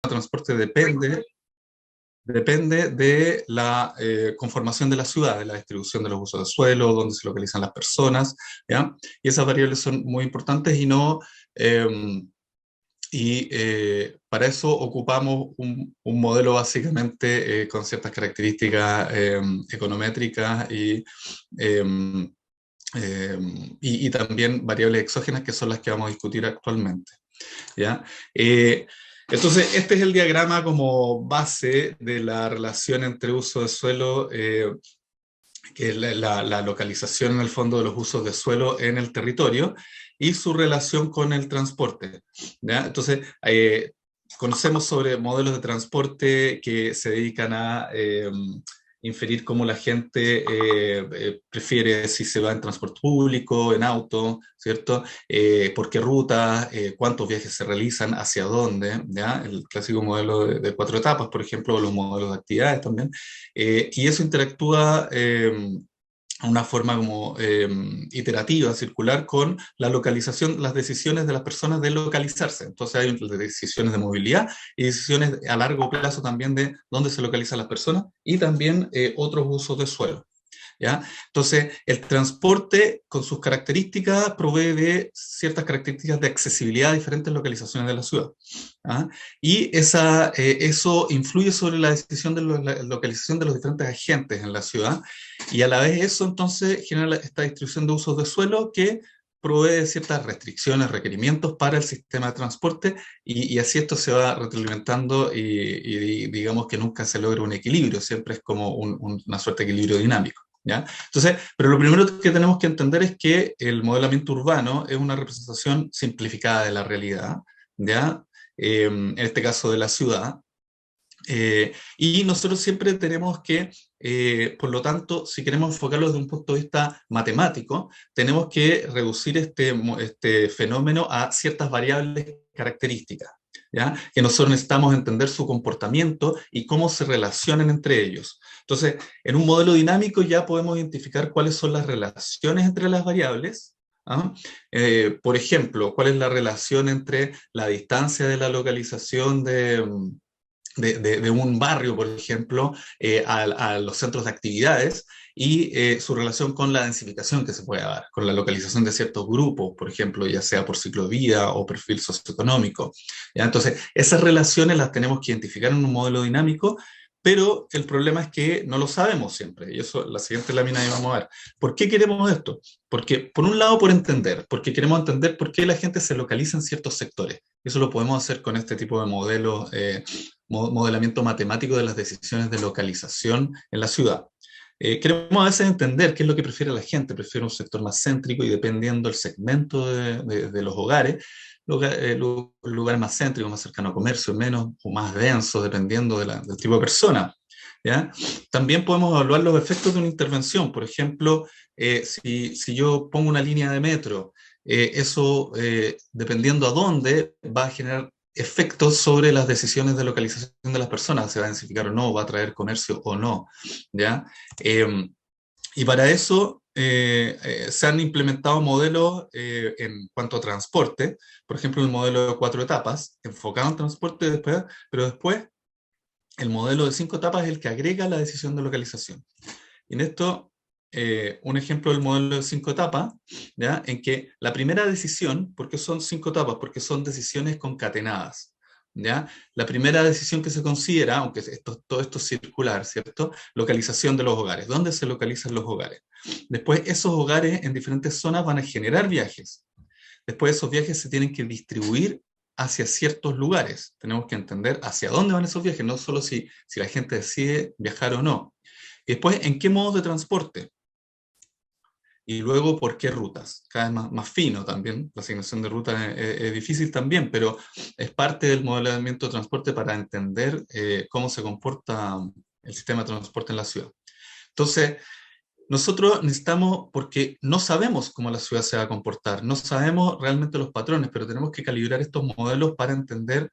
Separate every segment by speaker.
Speaker 1: transporte depende de la conformación de la ciudad, de la distribución de los usos de suelo, dónde se localizan las personas, ¿ya? Y esas variables son muy importantes y no... para eso ocupamos un modelo básicamente con ciertas características econométricas y también variables exógenas que son las que vamos a discutir actualmente, ¿ya? Entonces, este es el diagrama como base de la relación entre uso de suelo, que es la localización en el fondo de los usos de suelo en el territorio, y su relación con el transporte, ¿ya? Entonces, conocemos sobre modelos de transporte que se dedican a inferir cómo la gente prefiere si se va en transporte público, en auto, ¿cierto? Por qué ruta, cuántos viajes se realizan, hacia dónde, ¿ya? El clásico modelo de 4 etapas, por ejemplo, o los modelos de actividades también. Y eso interactúa a una forma como iterativa, circular, con la localización, las decisiones de las personas de localizarse. Entonces hay decisiones de movilidad y decisiones a largo plazo también de dónde se localizan las personas y también otros usos de suelo, ¿ya? Entonces, el transporte, con sus características, provee de ciertas características de accesibilidad a diferentes localizaciones de la ciudad, ¿ah? Y eso influye sobre la decisión de la localización de los diferentes agentes en la ciudad, y a la vez eso entonces genera esta distribución de usos de suelo que provee de ciertas restricciones, requerimientos para el sistema de transporte, y así esto se va retroalimentando y digamos que nunca se logra un equilibrio, siempre es como una suerte de equilibrio dinámico, ¿ya? Entonces, pero lo primero que tenemos que entender es que el modelamiento urbano es una representación simplificada de la realidad, ¿ya? En este caso de la ciudad, y nosotros siempre tenemos que, por lo tanto, si queremos enfocarlo desde un punto de vista matemático, tenemos que reducir este fenómeno a ciertas variables características, ¿ya? Que nosotros necesitamos entender su comportamiento y cómo se relacionan entre ellos. Entonces, en un modelo dinámico ya podemos identificar cuáles son las relaciones entre las variables, ¿ah? Por ejemplo, cuál es la relación entre la distancia de la localización de un barrio, por ejemplo, a los centros de actividades, y su relación con la densificación que se puede dar, con la localización de ciertos grupos, por ejemplo, ya sea por ciclo de vida o perfil socioeconómico, ¿ya? Entonces, esas relaciones las tenemos que identificar en un modelo dinámico, pero el problema es que no lo sabemos siempre, y eso la siguiente lámina ahí vamos a ver. ¿Por qué queremos esto? Porque, por un lado, por entender, porque queremos entender por qué la gente se localiza en ciertos sectores. Eso lo podemos hacer con este tipo de modelos, modelamiento matemático de las decisiones de localización en la ciudad. Queremos a veces entender qué es lo que prefiere la gente. Prefiere un sector más céntrico, y dependiendo del segmento de los hogares, lugares más céntricos, más cercanos a comercio, menos o más densos, dependiendo del tipo de persona, ¿ya? También podemos evaluar los efectos de una intervención. Por ejemplo, si yo pongo una línea de metro, eso, dependiendo a dónde, va a generar efectos sobre las decisiones de localización de las personas, se va a densificar o no, va a traer comercio o no, ¿ya? Y para eso se han implementado modelos en cuanto a transporte, por ejemplo el modelo de 4 etapas, enfocado en transporte después, pero después el modelo de 5 etapas es el que agrega la decisión de localización. Y en esto, un ejemplo del modelo de 5 etapas, ¿ya? En que la primera decisión, ¿por qué son 5 etapas? Porque son decisiones concatenadas, ¿ya? La primera decisión que se considera, aunque todo esto es circular, ¿cierto? Localización de los hogares. ¿Dónde se localizan los hogares? Después, esos hogares en diferentes zonas van a generar viajes. Después, esos viajes se tienen que distribuir hacia ciertos lugares. Tenemos que entender hacia dónde van esos viajes, no solo si la gente decide viajar o no. Y después, ¿en qué modos de transporte? Y luego, ¿por qué rutas? Cada vez más fino también. La asignación de rutas es difícil también, pero es parte del modelamiento de transporte para entender cómo se comporta el sistema de transporte en la ciudad. Entonces, nosotros necesitamos, porque no sabemos cómo la ciudad se va a comportar, no sabemos realmente los patrones, pero tenemos que calibrar estos modelos para entender,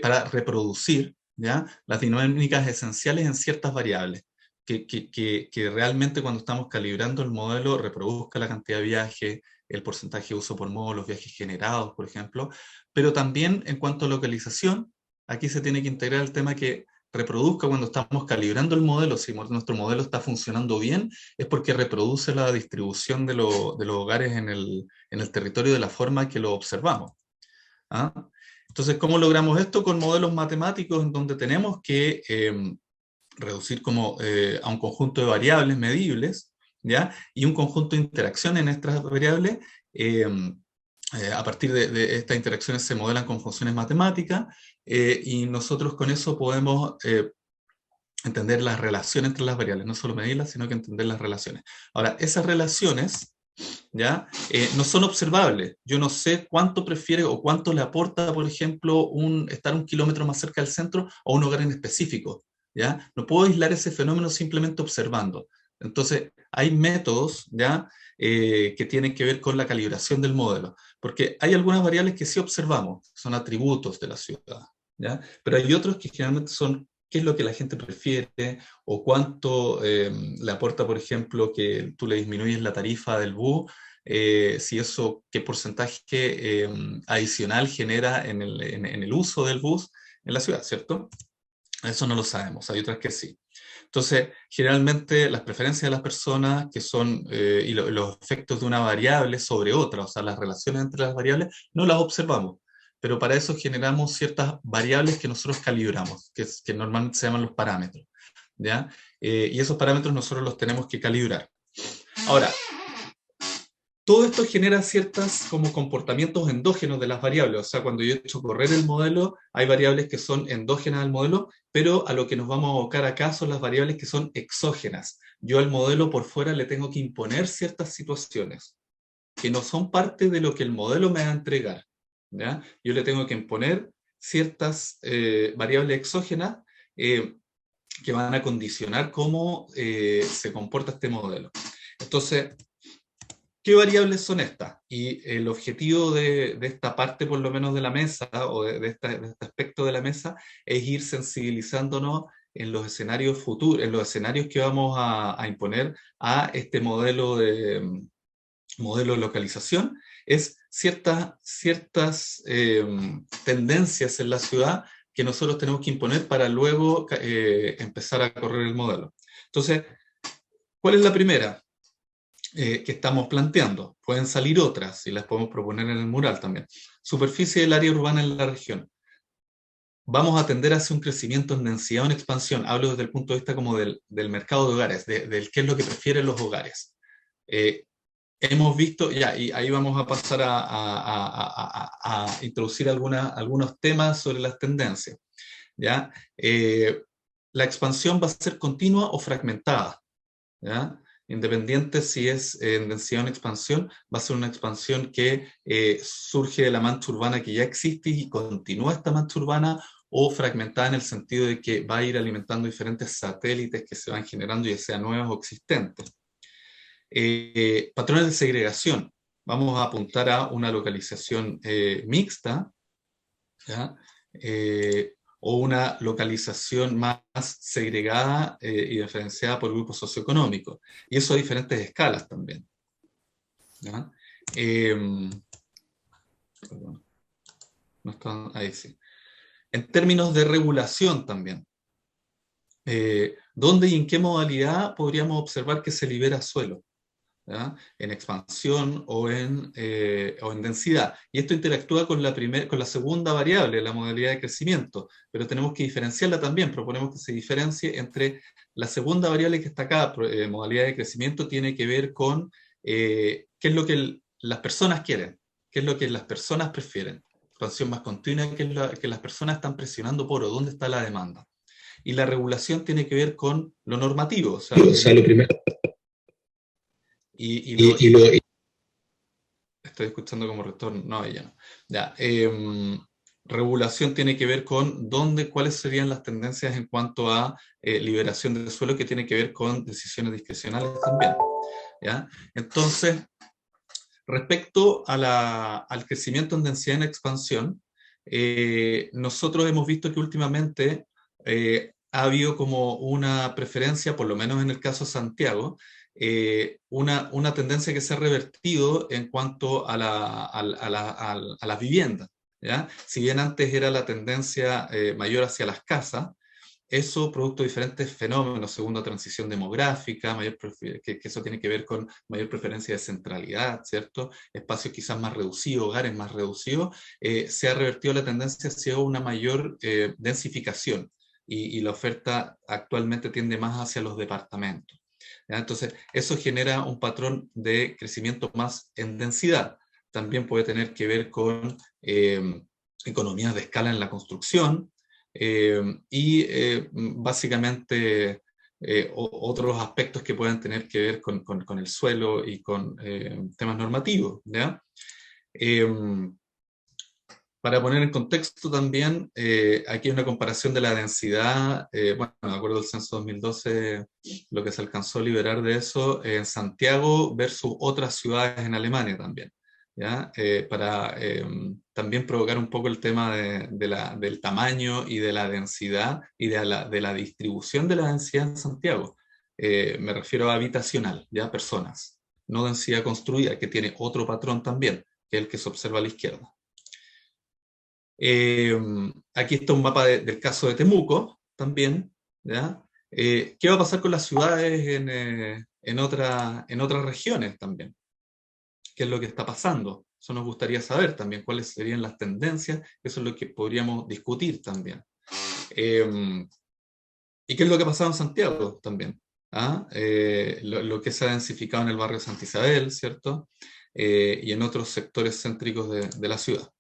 Speaker 1: para reproducir, ¿ya?, las dinámicas esenciales en ciertas variables. Que realmente, cuando estamos calibrando el modelo, reproduzca la cantidad de viajes, el porcentaje de uso por modo, los viajes generados, por ejemplo, pero también en cuanto a localización, aquí se tiene que integrar el tema que reproduzca cuando estamos calibrando el modelo. Si nuestro modelo está funcionando bien, es porque reproduce la distribución de los hogares en el territorio de la forma que lo observamos. ¿Ah? Entonces, ¿cómo logramos esto? Con modelos matemáticos en donde tenemos que reducir a un conjunto de variables medibles, ¿ya? Y un conjunto de interacciones en estas variables. A partir de estas interacciones se modelan con funciones matemáticas, y nosotros con eso podemos entender las relaciones entre las variables, no solo medirlas, sino que entender las relaciones. Ahora, esas relaciones, ¿ya? No son observables. Yo no sé cuánto prefiere o cuánto le aporta, por ejemplo, estar 1 kilómetro más cerca del centro o un hogar en específico, ¿ya? No puedo aislar ese fenómeno simplemente observando. Entonces, hay métodos, ¿ya? Que tienen que ver con la calibración del modelo, porque hay algunas variables que sí observamos, son atributos de la ciudad, ¿ya? Pero hay otros que generalmente son qué es lo que la gente prefiere, o cuánto le aporta, por ejemplo, que tú le disminuyes la tarifa del bus, si eso, qué porcentaje adicional genera en el uso del bus en la ciudad, ¿cierto? Eso no lo sabemos, hay otras que sí. Entonces, generalmente las preferencias de las personas que son, y los efectos de una variable sobre otra, o sea, las relaciones entre las variables, no las observamos. Pero para eso generamos ciertas variables que nosotros calibramos, que normalmente se llaman los parámetros, ¿ya? Y esos parámetros nosotros los tenemos que calibrar. Ahora, todo esto genera ciertos como comportamientos endógenos de las variables. O sea, cuando yo he hecho correr el modelo, hay variables que son endógenas al modelo, pero a lo que nos vamos a abocar acá son las variables que son exógenas. Yo al modelo por fuera le tengo que imponer ciertas situaciones que no son parte de lo que el modelo me va a entregar, ¿ya? Yo le tengo que imponer ciertas variables exógenas que van a condicionar cómo se comporta este modelo. Entonces, ¿qué variables son estas? Y el objetivo de esta parte, por lo menos de la mesa, o de este aspecto de la mesa, es ir sensibilizándonos en los escenarios futuros, en los escenarios que vamos a imponer a este modelo de localización, es ciertas tendencias en la ciudad que nosotros tenemos que imponer para luego empezar a correr el modelo. Entonces, ¿cuál es la primera? Que estamos planteando. Pueden salir otras y las podemos proponer en el mural también. Superficie del área urbana en la región. Vamos a tender hacia un crecimiento en densidad o en expansión. Hablo desde el punto de vista como del mercado de hogares, del qué es lo que prefieren los hogares. Hemos visto, ya, y ahí vamos a pasar a introducir algunos temas sobre las tendencias. ¿Ya? La expansión va a ser continua o fragmentada, ¿ya? Independiente si es en densidad o en expansión, va a ser una expansión que surge de la mancha urbana que ya existe y continúa esta mancha urbana, o fragmentada en el sentido de que va a ir alimentando diferentes satélites que se van generando, ya sean nuevos o existentes. Patrones de segregación. Vamos a apuntar a una localización mixta, ¿ya? O una localización más segregada y diferenciada por grupos socioeconómicos. Y eso a diferentes escalas también, ¿ya? Perdón, no están, ahí sí. En términos de regulación también. ¿Dónde y en qué modalidad podríamos observar que se libera suelo? ¿Ya? En expansión o en densidad. Y esto interactúa con la segunda variable, la modalidad de crecimiento, pero tenemos que diferenciarla también. Proponemos que se diferencie entre la segunda variable que está acá, modalidad de crecimiento, tiene que ver con qué es lo que las personas quieren, qué es lo que las personas prefieren. Expansión más continua, que las personas están presionando por, o dónde está la demanda. Y la regulación tiene que ver con lo normativo, o sea, lo primero. Estoy escuchando como retorno. No, ella no. Ya, regulación tiene que ver con cuáles serían las tendencias en cuanto a liberación de suelo, que tiene que ver con decisiones discrecionales también. ¿Ya? Entonces, respecto al crecimiento en densidad y en expansión, nosotros hemos visto que últimamente ha habido como una preferencia, por lo menos en el caso de Santiago, una tendencia que se ha revertido en cuanto a las viviendas, ¿ya? Si bien antes era la tendencia mayor hacia las casas, eso producto de diferentes fenómenos, según la transición demográfica, que eso tiene que ver con mayor preferencia de centralidad, ¿cierto? Espacios quizás más reducidos, hogares más reducidos, se ha revertido la tendencia hacia una mayor densificación y la oferta actualmente tiende más hacia los departamentos, ¿ya? Entonces, eso genera un patrón de crecimiento más en densidad. También puede tener que ver con economías de escala en la construcción, básicamente otros aspectos que puedan tener que ver con el suelo y con temas normativos, ¿ya? Eh, para poner en contexto también, aquí hay una comparación de la densidad, bueno, de acuerdo al censo 2012, lo que se alcanzó a liberar de eso, en Santiago versus otras ciudades en Alemania también, ¿ya? Para también provocar un poco el tema del tamaño y de la densidad y de la distribución de la densidad en Santiago. Me refiero a habitacional, ¿ya? Personas, no densidad construida, que tiene otro patrón también, que es el que se observa a la izquierda. Aquí está un mapa del caso de Temuco, también, ¿ya? ¿Qué va a pasar con las ciudades en otras regiones también? ¿Qué es lo que está pasando? Eso nos gustaría saber también, cuáles serían las tendencias, eso es lo que podríamos discutir también. ¿Y qué es lo que ha pasado en Santiago también? ¿Ah? Lo que se ha densificado en el barrio Santa Isabel, ¿cierto? Y en otros sectores céntricos de la ciudad.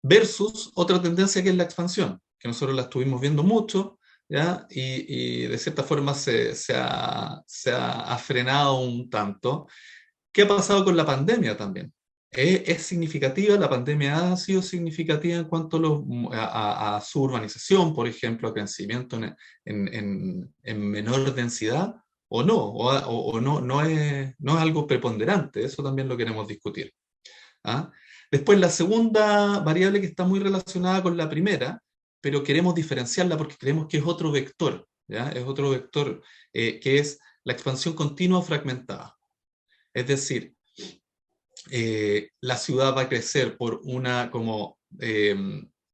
Speaker 1: Versus otra tendencia que es la expansión, que nosotros la estuvimos viendo mucho, ¿ya? Y de cierta forma se ha frenado un tanto. ¿Qué ha pasado con la pandemia también? Es significativa, la pandemia ha sido significativa en cuanto a su urbanización, por ejemplo, a crecimiento en menor densidad, o no, o no, no es algo preponderante, eso también lo queremos discutir. ¿Ah? Después, la segunda variable que está muy relacionada con la primera, pero queremos diferenciarla porque creemos que es otro vector, ¿ya? Es otro vector que es la expansión continua o fragmentada. Es decir, la ciudad va a crecer por una como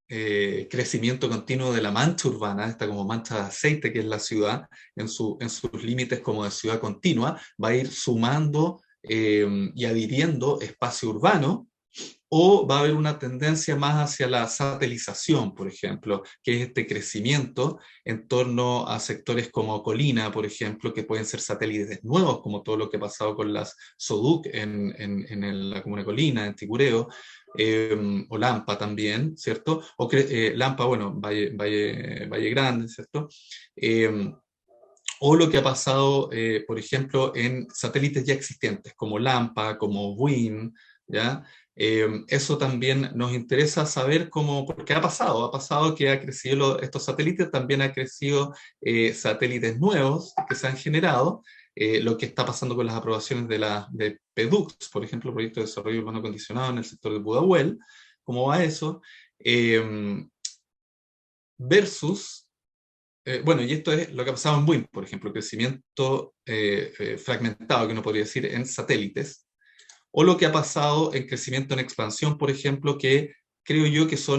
Speaker 1: crecimiento continuo de la mancha urbana, esta como mancha de aceite que es la ciudad, en sus límites como de ciudad continua, va a ir sumando y adhiriendo espacio urbano, o va a haber una tendencia más hacia la satelización, por ejemplo, que es este crecimiento en torno a sectores como Colina, por ejemplo, que pueden ser satélites nuevos, como todo lo que ha pasado con las SODUC en la comuna de Colina, en Ticureo, o Lampa también, ¿cierto? Lampa, bueno, Valle Grande, ¿cierto? O lo que ha pasado, por ejemplo, en satélites ya existentes, como Lampa, como WIN, ¿ya? Eso también nos interesa saber cómo, porque ha pasado que ha crecido estos satélites, también ha crecido satélites nuevos que se han generado, lo que está pasando con las aprobaciones de PEDUCS, por ejemplo, Proyecto de Desarrollo Urbano Condicionado en el sector de Pudahuel, cómo va eso, versus bueno, y esto es lo que ha pasado en WIN, por ejemplo, crecimiento fragmentado, que uno podría decir, en satélites, o lo que ha pasado en crecimiento en expansión, por ejemplo, que creo yo que se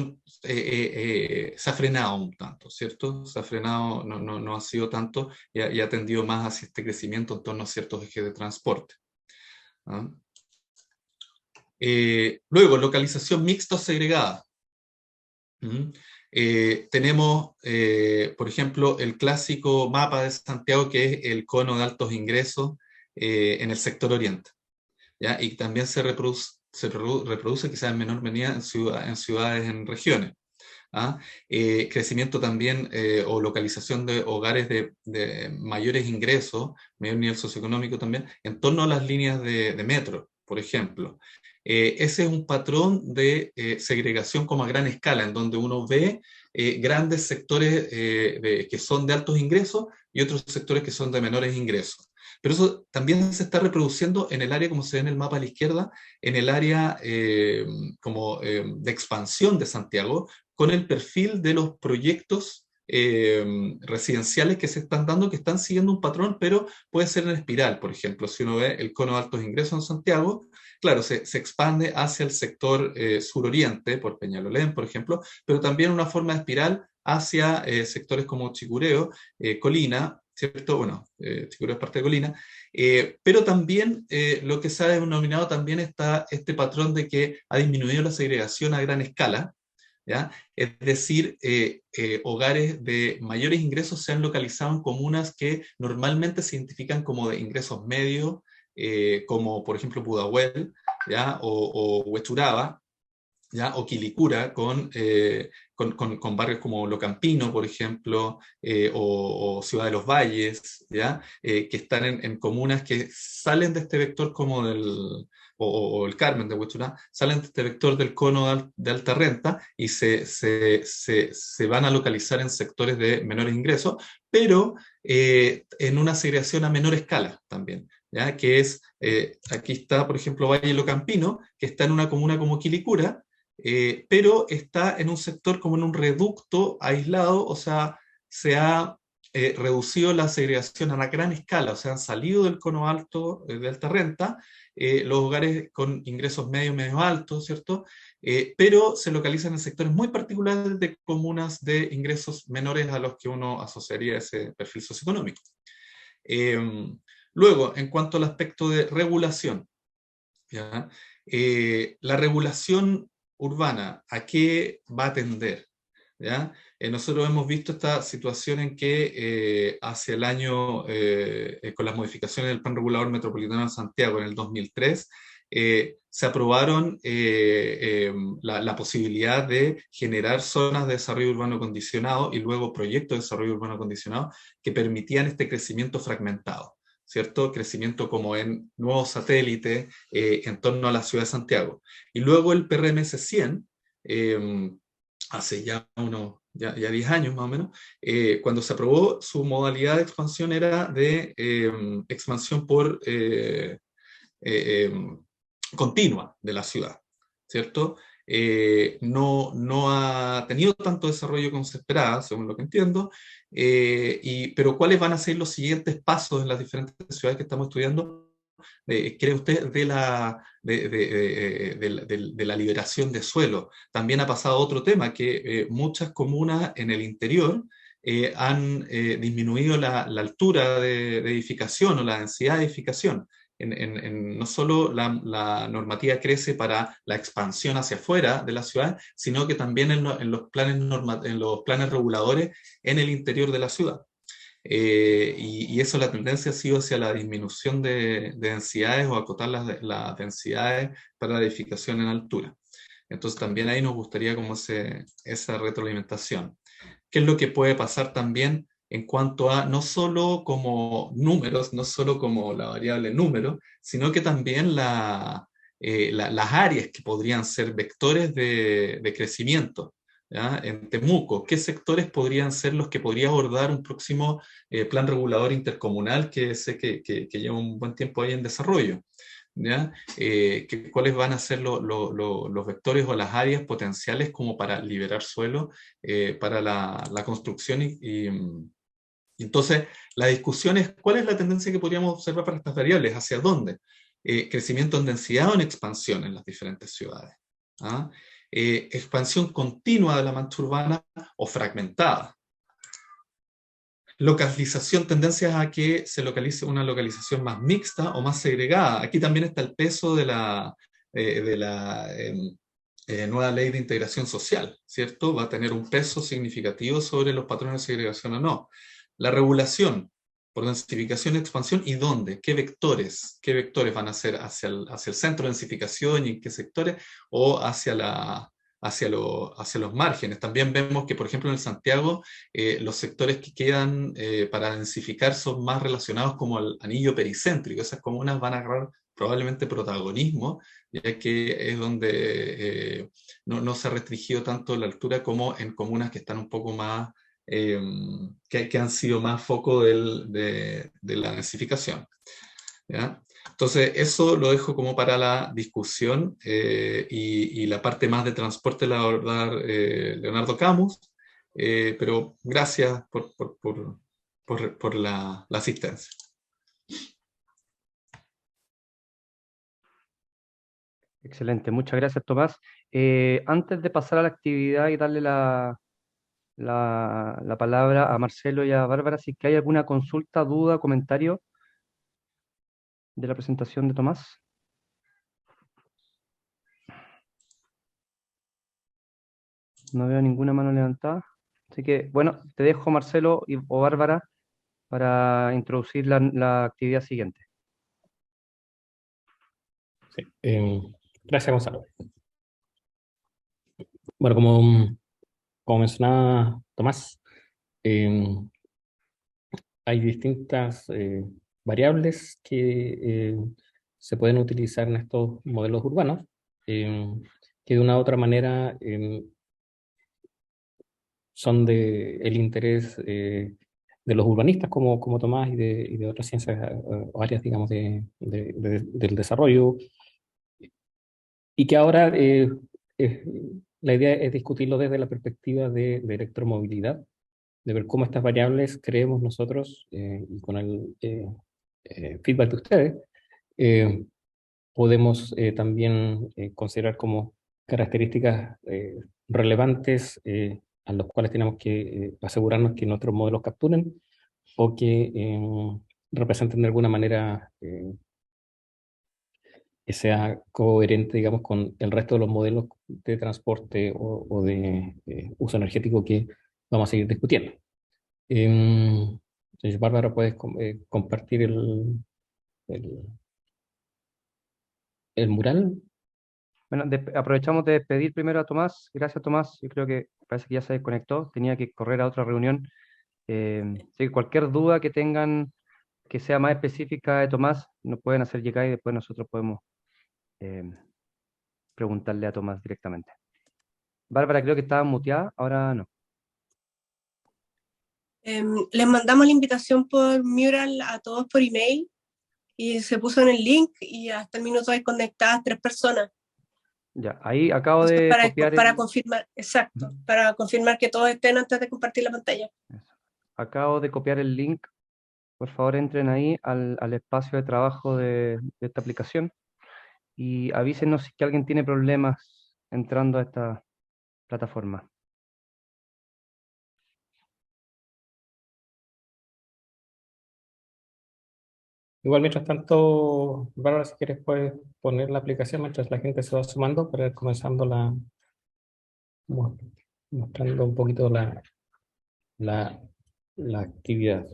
Speaker 1: ha frenado un tanto, ¿cierto? Se ha frenado, no ha sido tanto, y ha tendido más hacia este crecimiento en torno a ciertos ejes de transporte. ¿Ah? Luego, localización mixta o segregada. Tenemos, por ejemplo, el clásico mapa de Santiago, que es el cono de altos ingresos en el sector oriente, ¿ya? Y también se reproduce quizás en menor medida en ciudades, en regiones. ¿Ah? Crecimiento también o localización de hogares de mayores ingresos, mayor nivel socioeconómico también, en torno a las líneas de metro, por ejemplo. Ese es un patrón de segregación como a gran escala, en donde uno ve grandes sectores que son de altos ingresos y otros sectores que son de menores ingresos. Pero eso también se está reproduciendo en el área, como se ve en el mapa a la izquierda, en el área de expansión de Santiago, con el perfil de los proyectos residenciales que se están dando, que están siguiendo un patrón, pero puede ser en espiral. Por ejemplo, si uno ve el cono de altos ingresos en Santiago, claro, se expande hacia el sector suroriente, por Peñalolén, por ejemplo, pero también una forma de espiral hacia sectores como Chicureo, Colina, ¿cierto? Bueno, Chicureo es parte de Colina, pero también lo que se ha denominado también está este patrón de que ha disminuido la segregación a gran escala, ¿ya? Es decir, hogares de mayores ingresos se han localizado en comunas que normalmente se identifican como de ingresos medios, como por ejemplo Pudahuel, ¿ya? O Huechuraba, ¿ya? O Quilicura, con barrios como Locampino, por ejemplo, o Ciudad de los Valles, ¿ya? Que están en comunas que salen de este vector como o el Carmen de Huechurá, salen de este vector del cono de alta renta y se van a localizar en sectores de menores ingresos, pero en una segregación a menor escala también. ¿Ya? Que es, aquí está, por ejemplo, Valle Locampino, que está en una comuna como Quilicura, pero está en un sector como en un reducto aislado, o sea, se ha reducido la segregación a una gran escala, o sea, han salido del cono alto de alta renta, los hogares con ingresos medios, medios altos, ¿cierto? Pero se localizan en sectores muy particulares de comunas de ingresos menores a los que uno asociaría a ese perfil socioeconómico. Luego, en cuanto al aspecto de regulación, ¿ya? La regulación urbana, ¿a qué va a atender? ¿Ya? Nosotros hemos visto esta situación en que hacia el año, con las modificaciones del Plan Regulador Metropolitano de Santiago en el 2003, se aprobaron la posibilidad de generar zonas de desarrollo urbano condicionado y luego proyectos de desarrollo urbano condicionado que permitían este crecimiento fragmentado, ¿cierto? Crecimiento como en nuevos satélites en torno a la ciudad de Santiago. Y luego el PRMS 100, hace ya 10 años más o menos, cuando se aprobó, su modalidad de expansión era de expansión por continua de la ciudad, ¿cierto? No ha tenido tanto desarrollo como se esperaba, según lo que entiendo, pero ¿cuáles van a ser los siguientes pasos en las diferentes ciudades que estamos estudiando? ¿Cree usted de la liberación de suelo? También ha pasado otro tema, que muchas comunas en el interior han disminuido la altura de edificación o la densidad de edificación. No solo la normativa crece para la expansión hacia afuera de la ciudad, sino que también en los planes reguladores en el interior de la ciudad. Y eso, la tendencia ha sido hacia la disminución de densidades o acotar las densidades para la edificación en altura. Entonces también ahí nos gustaría como esa retroalimentación. ¿Qué es lo que puede pasar también en cuanto a no solo como números, no solo como la variable número, sino que también las áreas que podrían ser vectores de crecimiento? ¿Ya? En Temuco, ¿qué sectores podrían ser los que podría abordar un próximo plan regulador intercomunal que sé que lleva un buen tiempo ahí en desarrollo? ¿Ya? ¿Cuáles van a ser los vectores o las áreas potenciales como para liberar suelo para la construcción? Entonces, la discusión es cuál es la tendencia que podríamos observar para estas variables, hacia dónde. Crecimiento en densidad o en expansión en las diferentes ciudades. ¿Ah? Expansión continua de la mancha urbana o fragmentada. Localización, tendencias a que se localice una localización más mixta o más segregada. Aquí también está el peso de la nueva ley de integración social, ¿cierto? Va a tener un peso significativo sobre los patrones de segregación o no. La regulación por densificación y expansión, ¿y dónde? ¿Qué vectores van a ser hacia el centro de densificación y en qué sectores? O hacia los márgenes. También vemos que, por ejemplo, en el Santiago, los sectores que quedan para densificar son más relacionados como al anillo pericéntrico. Esas comunas van a agarrar probablemente protagonismo, ya que es donde no se ha restringido tanto la altura como en comunas que están un poco más, que han sido más foco de la densificación. ¿Ya? Entonces, eso lo dejo como para la discusión y la parte más de transporte la va a abordar Leonardo Camus. pero gracias por la asistencia.
Speaker 2: Excelente, muchas gracias, Tomás. Antes de pasar a la actividad y darle la palabra a Marcelo y a Bárbara, si es que hay alguna consulta, duda, comentario de la presentación de Tomás. No veo ninguna mano levantada. Así que, bueno, te dejo, Marcelo o Bárbara, para introducir la actividad siguiente.
Speaker 3: Sí. Gracias, Gonzalo. Bueno, como mencionaba Tomás, eh, hay distintas variables que se pueden utilizar en estos modelos urbanos, eh, que de una u otra manera son de el interés de los urbanistas como Tomás y de otras ciencias o áreas, digamos, del desarrollo, y que ahora eh, la idea es discutirlo desde la perspectiva de electromovilidad, de ver cómo estas variables creemos nosotros, y con el feedback de ustedes, eh, podemos también considerar como características relevantes a los cuales tenemos que asegurarnos que nuestros modelos capturen o que representen de alguna manera que sea coherente, digamos, con el resto de los modelos de transporte o de uso energético que vamos a seguir discutiendo. Entonces, Bárbara, ¿puedes compartir el, el mural?
Speaker 2: Bueno, aprovechamos de despedir primero a Tomás. Gracias, Tomás. Yo creo que parece que ya se desconectó. Tenía que correr a otra reunión. Así que cualquier duda que tengan que sea más específica de Tomás, nos pueden hacer llegar y después nosotros podemos eh, preguntarle a Tomás directamente. Bárbara, creo que estaba muteada, ahora no.
Speaker 4: Les mandamos la invitación por Mural a todos por email y se puso en el link y hasta el minuto hay conectadas 3 personas.
Speaker 2: Ya, ahí acabo
Speaker 4: Entonces,
Speaker 2: de copiar
Speaker 4: para confirmar, exacto, para confirmar que todos estén antes de compartir la pantalla.
Speaker 2: Acabo de copiar el link. Por favor, entren ahí al espacio de trabajo de esta aplicación y avísenos si es que alguien tiene problemas entrando a esta plataforma.
Speaker 3: Igual, mientras tanto, Bárbara, si quieres, puedes poner la aplicación mientras la gente se va sumando para ir comenzando mo- mostrando un poquito la, la actividad.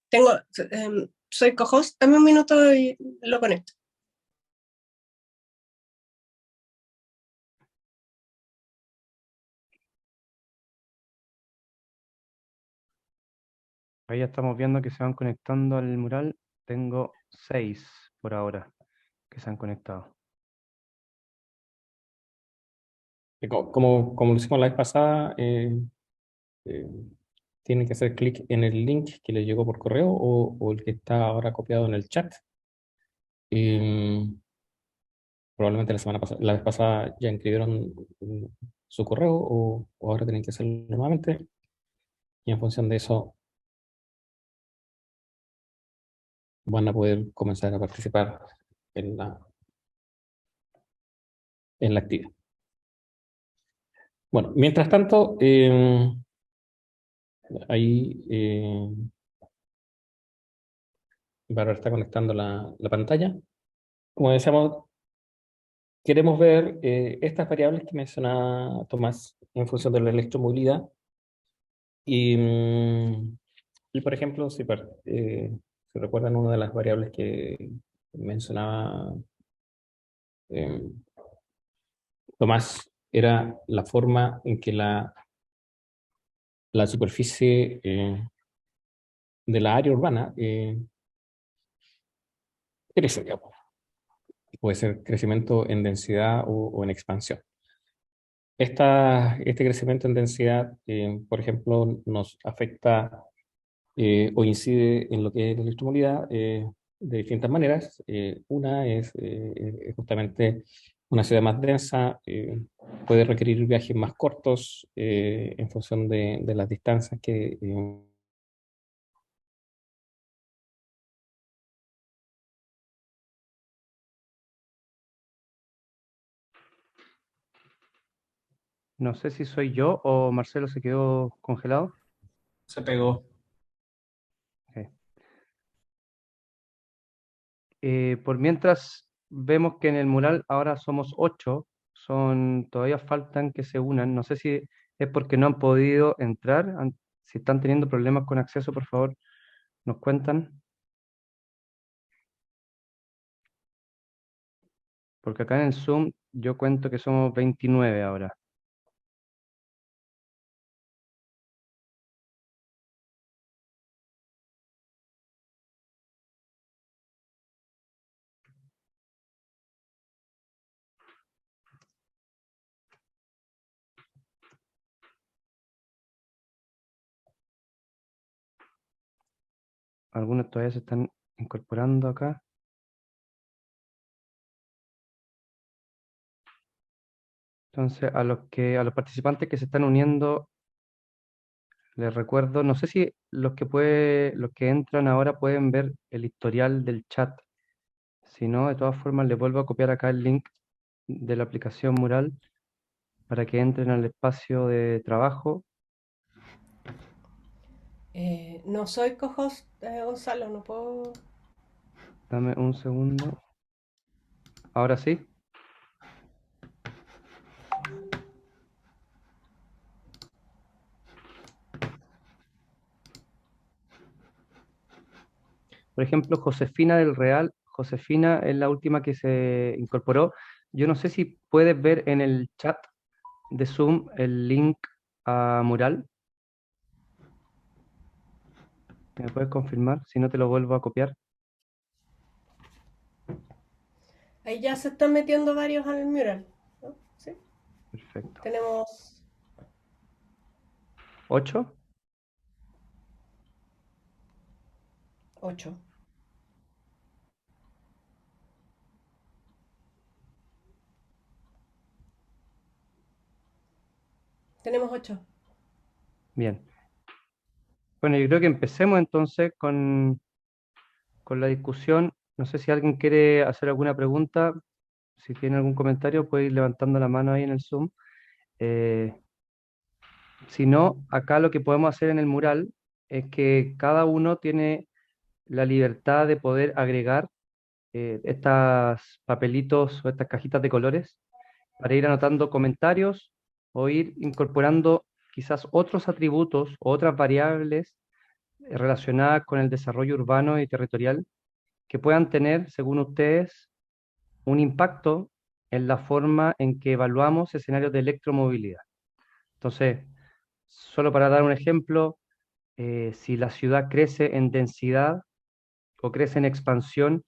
Speaker 4: Tengo, soy co-host, dame un minuto y lo conecto.
Speaker 2: Ahí ya estamos viendo que se van conectando al mural. Tengo 6 por ahora que se han conectado.
Speaker 3: Como lo hicimos la vez pasada, eh, tienen que hacer clic en el link que les llegó por correo o el que está ahora copiado en el chat. Probablemente la vez pasada ya inscribieron su correo o ahora tienen que hacerlo nuevamente. Y en función de eso van a poder comenzar a participar en la actividad. Bueno, mientras tanto, ahí Bárbara está conectando la pantalla. Como decíamos, queremos ver estas variables que mencionaba Tomás en función de la electromovilidad. Y, y por ejemplo, si recuerdan, una de las variables que mencionaba eh, Tomás era la forma en que la superficie de la área urbana crece, digamos. Puede ser crecimiento en densidad o en expansión. Este crecimiento en densidad, por ejemplo, nos afecta o incide en lo que es la electromovilidad de distintas maneras. Una es justamente una ciudad más densa, puede requerir viajes más cortos en función de las distancias que...
Speaker 2: No sé si soy yo o Marcelo se quedó congelado.
Speaker 1: Se pegó.
Speaker 2: Ok. Por mientras vemos que en el mural ahora somos 8, todavía faltan que se unan. No sé si es porque no han podido entrar. Si están teniendo problemas con acceso, por favor, nos cuentan. Porque acá en el Zoom yo cuento que somos 29 ahora. Algunos todavía se están incorporando acá. Entonces, a los participantes que se están uniendo, les recuerdo, no sé si los que entran ahora pueden ver el historial del chat. Si no, de todas formas, les vuelvo a copiar acá el link de la aplicación Mural para que entren al espacio de trabajo.
Speaker 4: No soy co-host, Gonzalo, no puedo.
Speaker 2: Dame un segundo. Ahora sí. Por ejemplo, Josefina del Real. Josefina es la última que se incorporó. Yo no sé si puedes ver en el chat de Zoom el link a Mural. ¿Me puedes confirmar? Si no, te lo vuelvo a copiar.
Speaker 4: Ahí ya se están metiendo varios al mural, ¿no? ¿Sí?
Speaker 2: Perfecto.
Speaker 4: Tenemos
Speaker 2: 8.
Speaker 4: 8. Tenemos 8.
Speaker 2: Bien. Bueno, yo creo que empecemos entonces con la discusión. No sé si alguien quiere hacer alguna pregunta. Si tiene algún comentario, puede ir levantando la mano ahí en el Zoom. Eh, si no, acá lo que podemos hacer en el mural es que cada uno tiene la libertad de poder agregar estas papelitos o estas cajitas de colores para ir anotando comentarios o ir incorporando quizás otros atributos o otras variables relacionadas con el desarrollo urbano y territorial que puedan tener, según ustedes, un impacto en la forma en que evaluamos escenarios de electromovilidad. Entonces, solo para dar un ejemplo, si la ciudad crece en densidad o crece en expansión,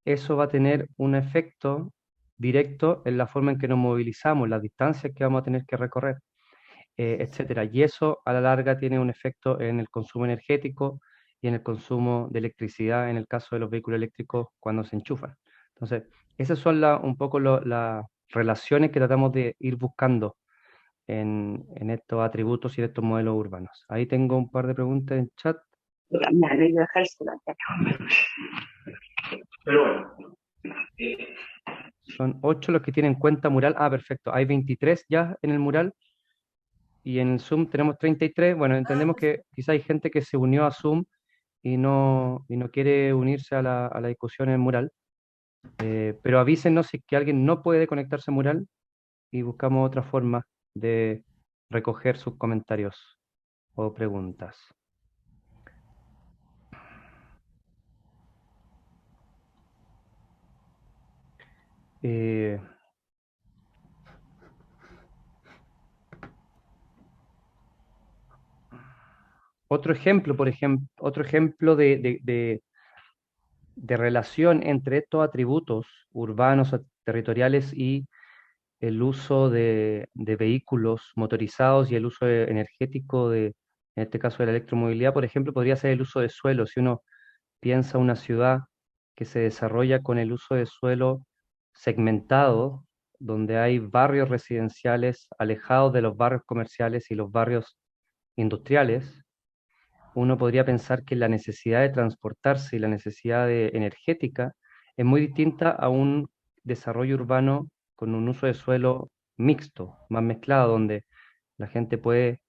Speaker 2: eso va a tener un efecto directo en la forma en que nos movilizamos, las distancias que vamos a tener que recorrer, etcétera. Y eso a la larga tiene un efecto en el consumo energético y en el consumo de electricidad en el caso de los vehículos eléctricos cuando se enchufan. Entonces, esas son un poco las relaciones que tratamos de ir buscando en estos atributos y en estos modelos urbanos. Ahí tengo un par de preguntas en chat.
Speaker 1: Pero bueno.
Speaker 2: Son 8 los que tienen cuenta mural. Ah, perfecto. Hay 23 ya en el mural y en el Zoom tenemos 33. Bueno, entendemos que quizá hay gente que se unió a Zoom y no quiere unirse a la discusión en el mural. Pero avísenos si es que alguien no puede conectarse al mural y buscamos otra forma de recoger sus comentarios o preguntas. Eh, otro ejemplo de relación entre estos atributos urbanos, territoriales y el uso de vehículos motorizados y el uso energético en este caso de la electromovilidad, por ejemplo, podría ser el uso de suelo. Si uno piensa una ciudad que se desarrolla con el uso de suelo segmentado, donde hay barrios residenciales alejados de los barrios comerciales y los barrios industriales, uno podría pensar que la necesidad de transportarse y la necesidad energética es muy distinta a un desarrollo urbano con un uso de suelo mixto, más mezclado, donde la gente puede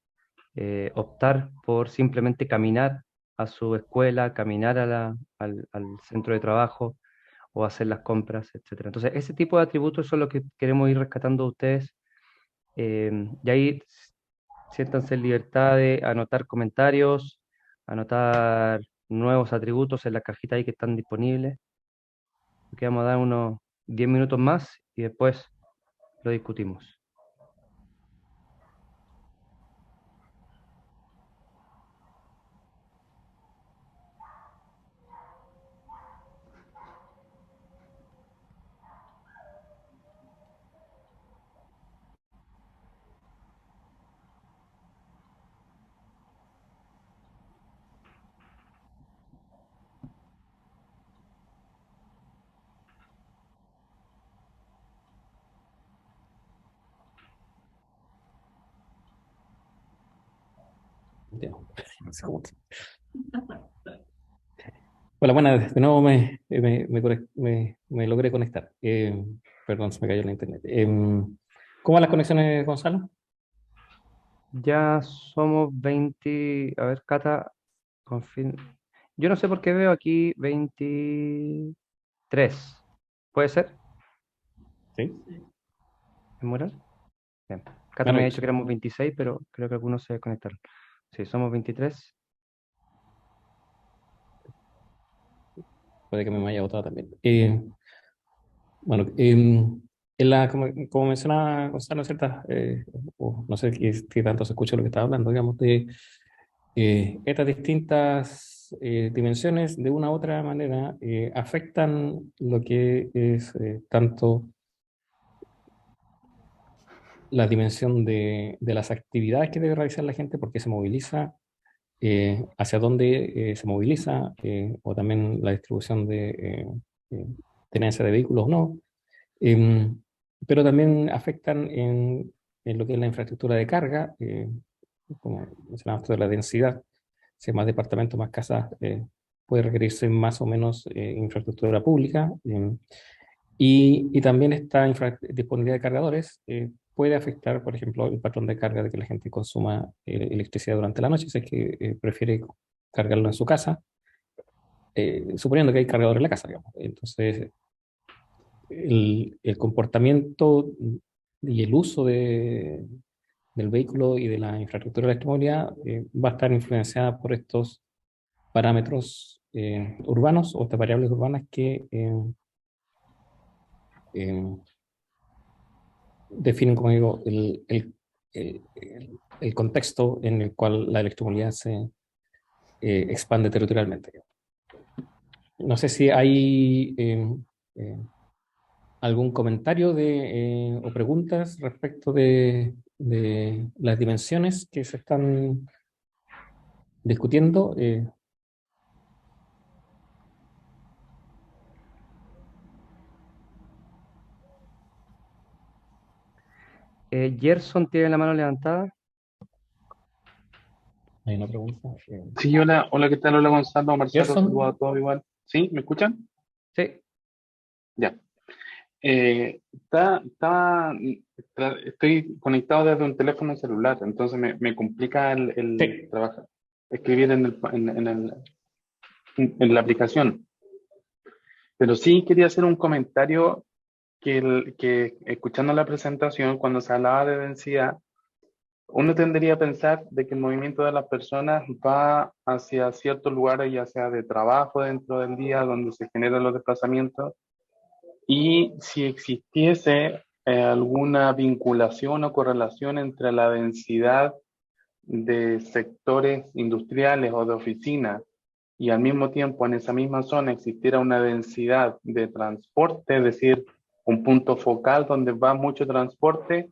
Speaker 2: optar por simplemente caminar a su escuela, caminar al centro de trabajo o hacer las compras, etcétera. Entonces, ese tipo de atributos son los que queremos ir rescatando de ustedes. Y ahí siéntanse en libertad de anotar comentarios, anotar nuevos atributos en la cajita ahí que están disponibles. Que vamos a dar unos 10 minutos más y después lo discutimos.
Speaker 3: Ya, no sé cómo Hola, buenas, de nuevo me logré conectar. Perdón, se me cayó la internet. ¿Cómo van las conexiones, Gonzalo?
Speaker 2: Ya somos 20. A ver, Cata, yo no sé por qué veo aquí 23. ¿Puede ser?
Speaker 3: Sí.
Speaker 2: ¿En mural? Bien. Cata me ha dicho
Speaker 3: Maravilloso.
Speaker 2: que éramos 26, pero creo que algunos se conectaron. Sí, somos 23.
Speaker 3: Puede que me haya votado también. Bueno, como mencionaba Gonzalo, ciertas, o no sé si tanto se escucha lo que estaba hablando, digamos, de estas distintas dimensiones de una u otra manera afectan lo que es tanto la dimensión de las actividades que debe realizar la gente, porque se moviliza, hacia dónde se moviliza, o también la distribución de tenencia de vehículos o no. Em, pero también afectan en lo que es la infraestructura de carga, como mencionabas tú, de la densidad. Si hay más departamentos, más casas, puede requerirse más o menos infraestructura pública. Y también esta disponibilidad de cargadores puede afectar, por ejemplo, el patrón de carga de que la gente consuma electricidad durante la noche, si es que prefiere cargarlo en su casa, suponiendo que hay cargador en la casa, digamos. Entonces, el comportamiento y el uso del vehículo y de la infraestructura de electromovilidad va a estar influenciada por estos parámetros urbanos o estas variables urbanas que eh, definen, como digo, el contexto en el cual la electromovilidad se expande territorialmente. No sé si hay eh, algún comentario o preguntas respecto de las dimensiones que se están discutiendo.
Speaker 2: Gerson tiene la mano levantada.
Speaker 3: Hay una pregunta.
Speaker 5: Sí, hola, hola, ¿qué tal? Hola Gonzalo, Marcelo,
Speaker 3: Gerson.
Speaker 5: saludos a todos igual. ¿Sí? ¿Me escuchan?
Speaker 2: Sí.
Speaker 5: Ya. Estoy conectado desde un teléfono celular, entonces me complica el
Speaker 3: Sí.
Speaker 5: trabajar, escribir en la aplicación. Pero sí quería hacer un comentario que escuchando la presentación, cuando se hablaba de densidad, uno tendería a pensar de que el movimiento de las personas va hacia ciertos lugares, ya sea de trabajo dentro del día, donde se generan los desplazamientos, y si existiese alguna vinculación o correlación entre la densidad de sectores industriales o de oficinas y al mismo tiempo en esa misma zona existiera una densidad de transporte, es decir, un punto focal donde va mucho transporte,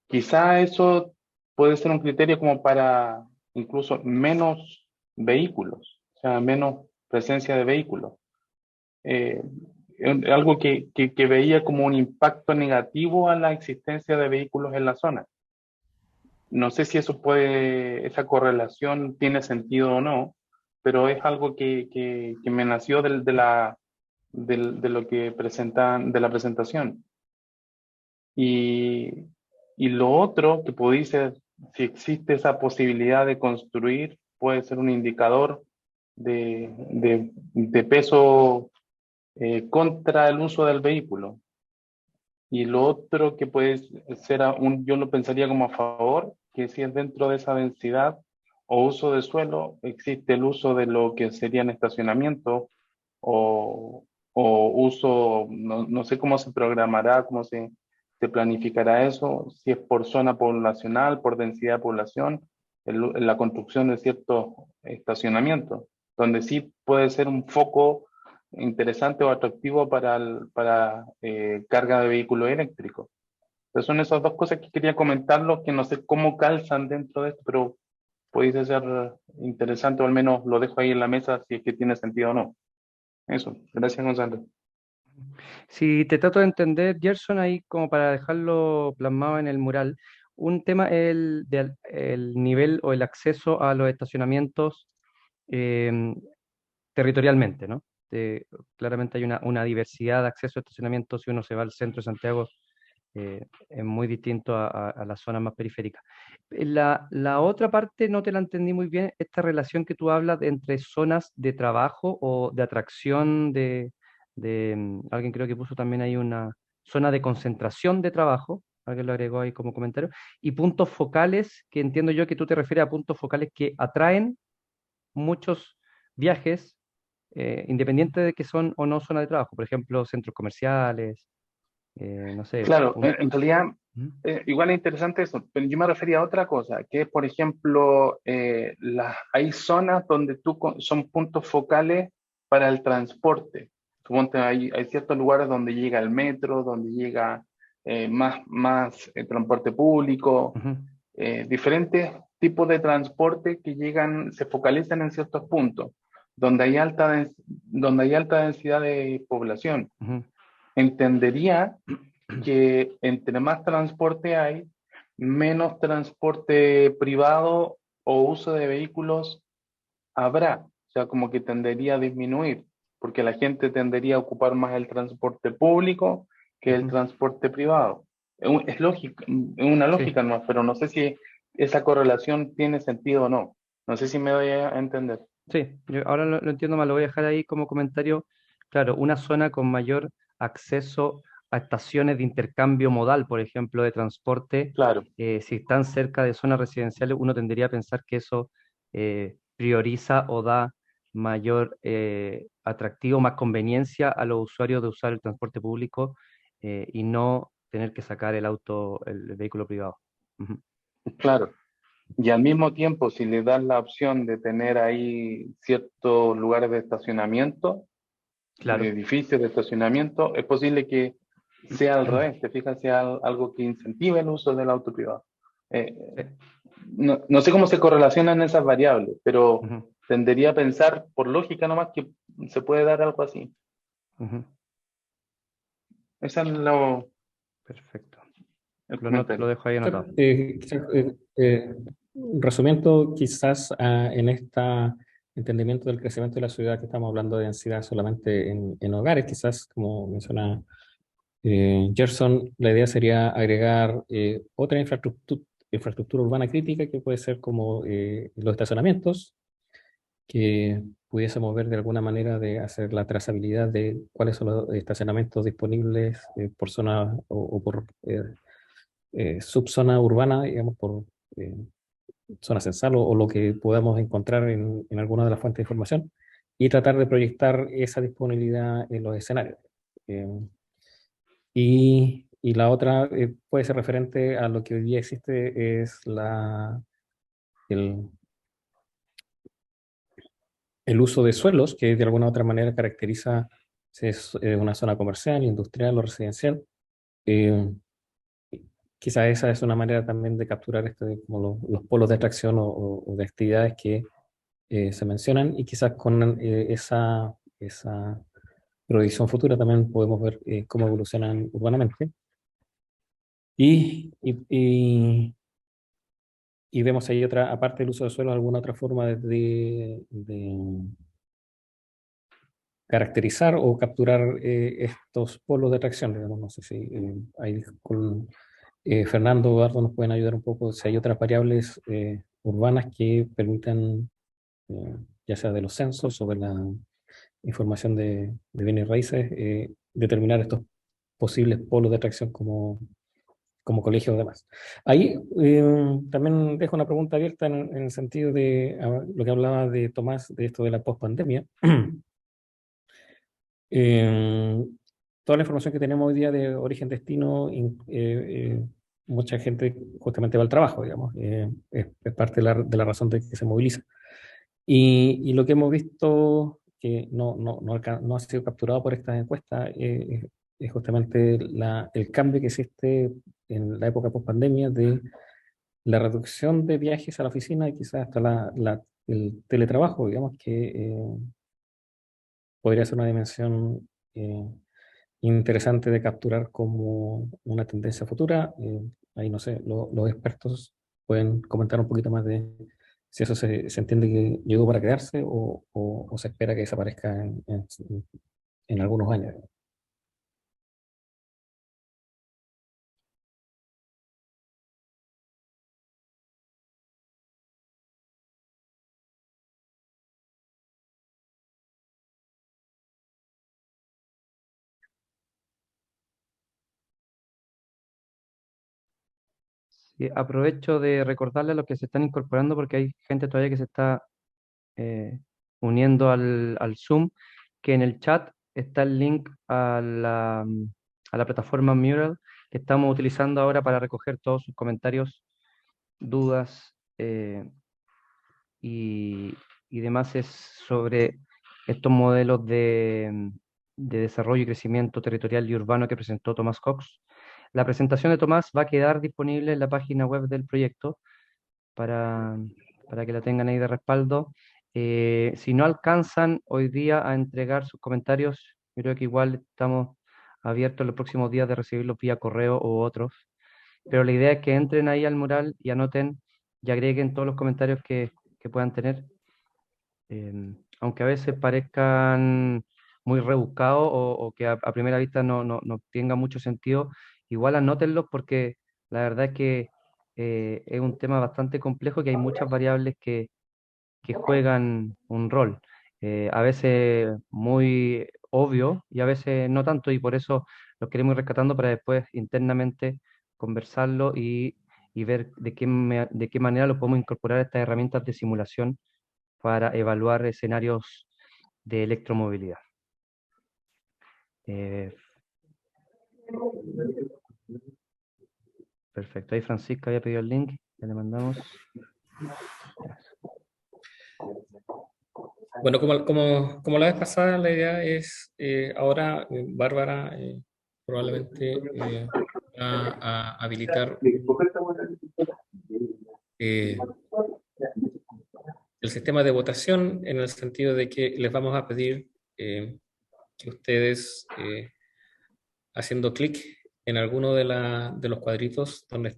Speaker 5: quizá eso puede ser un criterio como para incluso menos vehículos, o sea, menos presencia de vehículos. Eh, Algo que veía como un impacto negativo a la existencia de vehículos en la zona. No sé si esa correlación tiene sentido o no, pero es algo que me nació de lo que presentan, de la presentación. Y, y lo otro que podéis ser, si existe esa posibilidad de construir, puede ser un indicador de peso contra el uso del vehículo. Y lo otro que puede ser, yo lo pensaría como a favor, que si es dentro de esa densidad o uso de suelo, existe el uso de lo que serían estacionamientos o uso, no sé cómo se programará, se planificará eso, si es por zona poblacional, por densidad de población, la construcción de ciertos estacionamientos, donde sí puede ser un foco interesante o atractivo para carga de vehículos eléctricos. Entonces son esas dos cosas que quería comentarlo, que no sé cómo calzan dentro de esto, pero puede ser interesante, o al menos lo dejo ahí en la mesa si es que tiene sentido o no. Eso, gracias Gonzalo.
Speaker 2: Si te trato de entender, Gerson, ahí como para dejarlo plasmado en el mural, un tema es el nivel o el acceso a los estacionamientos em, territorialmente, ¿no? Claramente hay una diversidad de acceso a estacionamientos. Si uno se va al centro de Santiago, es muy distinto a las zonas más periféricas. La otra parte no te la entendí muy bien, esta relación que tú hablas entre zonas de trabajo o de atracción alguien creo que puso también ahí una zona de concentración de trabajo, alguien lo agregó ahí como comentario, y puntos focales, que entiendo yo que tú te refieres a puntos focales que atraen muchos viajes, independiente de que son o no zonas de trabajo, por ejemplo, centros comerciales, no sé.
Speaker 5: Claro, en realidad
Speaker 2: ¿Mm?
Speaker 5: igual es interesante eso, pero yo me refería a otra cosa, que es, por ejemplo, hay zonas donde son puntos focales para el transporte. Suponte, hay ciertos lugares donde llega el metro, donde llega más transporte público,
Speaker 2: Ujú,
Speaker 5: diferentes tipos de transporte que llegan, se focalizan en ciertos puntos, donde hay alta densidad de población.
Speaker 2: ujú,
Speaker 5: Entendería que entre más transporte hay, menos transporte privado o uso de vehículos habrá. O sea, como que tendería a disminuir, porque la gente tendería a ocupar más el transporte público que el
Speaker 2: ujú.
Speaker 5: transporte privado. Es lógica, es una
Speaker 2: Sí,
Speaker 5: lógica, ¿no? Pero no sé si esa correlación tiene sentido o no. No sé si me doy a entender.
Speaker 2: sí, yo ahora lo entiendo más, lo voy a dejar ahí como comentario. Claro, una zona con mayor acceso a estaciones de intercambio modal, por ejemplo, de transporte,
Speaker 5: Claro,
Speaker 2: si están cerca de zonas residenciales, uno tendría a pensar que eso prioriza o da mayor atractivo, más conveniencia a los usuarios de usar el transporte público y no tener que sacar el auto, el vehículo privado. Ujú.
Speaker 5: claro. Y al mismo tiempo, si le das la opción de tener ahí ciertos lugares de estacionamiento,
Speaker 2: Claro.
Speaker 5: edificios de estacionamiento, es posible que sea al revés, te fijas, sea algo que incentive el uso del auto privado. Eh,
Speaker 2: Sí.
Speaker 5: no sé cómo se correlacionan esas variables, pero
Speaker 2: Ujú,
Speaker 5: tendería a pensar por lógica nomás que se puede dar algo así.
Speaker 2: ujú.
Speaker 5: Ese es
Speaker 2: Perfecto.
Speaker 5: el
Speaker 2: Lo
Speaker 5: comentario.
Speaker 2: dejo ahí anotado.
Speaker 3: Quizás, resumiendo quizás en este entendimiento del crecimiento de la ciudad, que estamos hablando de densidad solamente en hogares, quizás como menciona Gerson, la idea sería agregar otra infraestructura urbana crítica que puede ser como los estacionamientos, que pudiésemos ver de alguna manera de hacer la trazabilidad de cuáles son los estacionamientos disponibles por zona o por subzona urbana, digamos, por eh, zona censal o lo que podamos encontrar en alguna de las fuentes de información y tratar de proyectar esa disponibilidad en los escenarios. Eh, y la otra puede ser referente a lo que hoy día existe, es el, el uso de suelos, que de alguna u otra manera caracteriza si es una zona comercial, industrial o residencial. Eh, Quizás esa es una manera también de capturar como los polos de atracción o de actividades que se mencionan, y quizás con esa proyección futura también podemos ver cómo evolucionan urbanamente. Y, y, y, y vemos ahí otra, aparte del uso de suelo, alguna otra forma de caracterizar o capturar estos polos de atracción. Digamos, no sé si ahí con Fernando o Eduardo nos pueden ayudar un poco si hay otras variables urbanas que permitan, ya sea de los censos o de la información de bienes raíces, determinar estos posibles polos de atracción como colegios o demás. Ahí también dejo una pregunta abierta en el sentido de lo que hablaba de Tomás, de esto de la pospandemia. Toda la información que tenemos hoy día de origen-destino, mucha gente justamente va al trabajo, digamos, es parte de la razón de que se moviliza. Y lo que hemos visto, que no ha sido capturado por estas encuestas, es justamente el cambio que existe en la época post-pandemia de la reducción de viajes a la oficina y quizás hasta el teletrabajo, digamos, que podría ser una dimensión interesante de capturar como una tendencia futura. Ahí no sé, los expertos pueden comentar un poquito más de si eso se entiende que llegó para quedarse o se espera que desaparezca en algunos años.
Speaker 2: Y aprovecho de recordarle a los que se están incorporando, porque hay gente todavía que se está eh, uniendo al Zoom, que en el chat está el link a la plataforma Mural que estamos utilizando ahora para recoger todos sus comentarios, dudas y, y demás es sobre estos modelos de desarrollo y crecimiento territorial y urbano que presentó Tomás Cox. La presentación de Tomás va a quedar disponible en la página web del proyecto para, para que la tengan ahí de respaldo. Si no alcanzan hoy día a entregar sus comentarios, yo creo que igual estamos abiertos en los próximos días de recibirlos vía correo u otros. Pero la idea es que entren ahí al mural y anoten y agreguen todos los comentarios que puedan tener. Aunque a veces parezcan muy rebuscados o que a primera vista no tenga mucho sentido, igual anótenlos porque la verdad es que es un tema bastante complejo, que hay muchas variables que juegan un rol, a veces muy obvio y a veces no tanto, y por eso los queremos ir rescatando para después internamente conversarlo y ver de qué manera lo podemos incorporar a estas herramientas de simulación para evaluar escenarios de electromovilidad. Eh, Perfecto, ahí Francisca había pedido el link, ya le mandamos.
Speaker 3: Bueno, como la vez pasada, la idea es ahora Bárbara probablemente va a habilitar eh, el sistema de votación, en el sentido de que les vamos a pedir que ustedes, haciendo clic en alguno de los cuadritos donde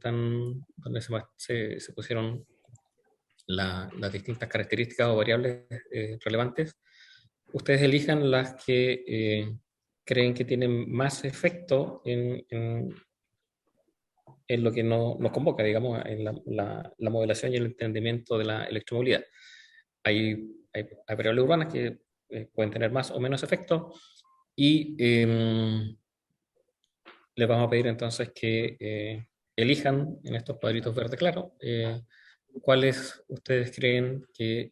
Speaker 3: se pusieron las distintas características o variables relevantes, ustedes elijan las que creen que tienen más efecto en lo que nos convoca, digamos, en la modelación y el entendimiento de la electromovilidad. Hay variables urbanas que pueden tener más o menos efecto, y les vamos a pedir entonces que elijan en estos cuadritos verde claro cuáles ustedes creen que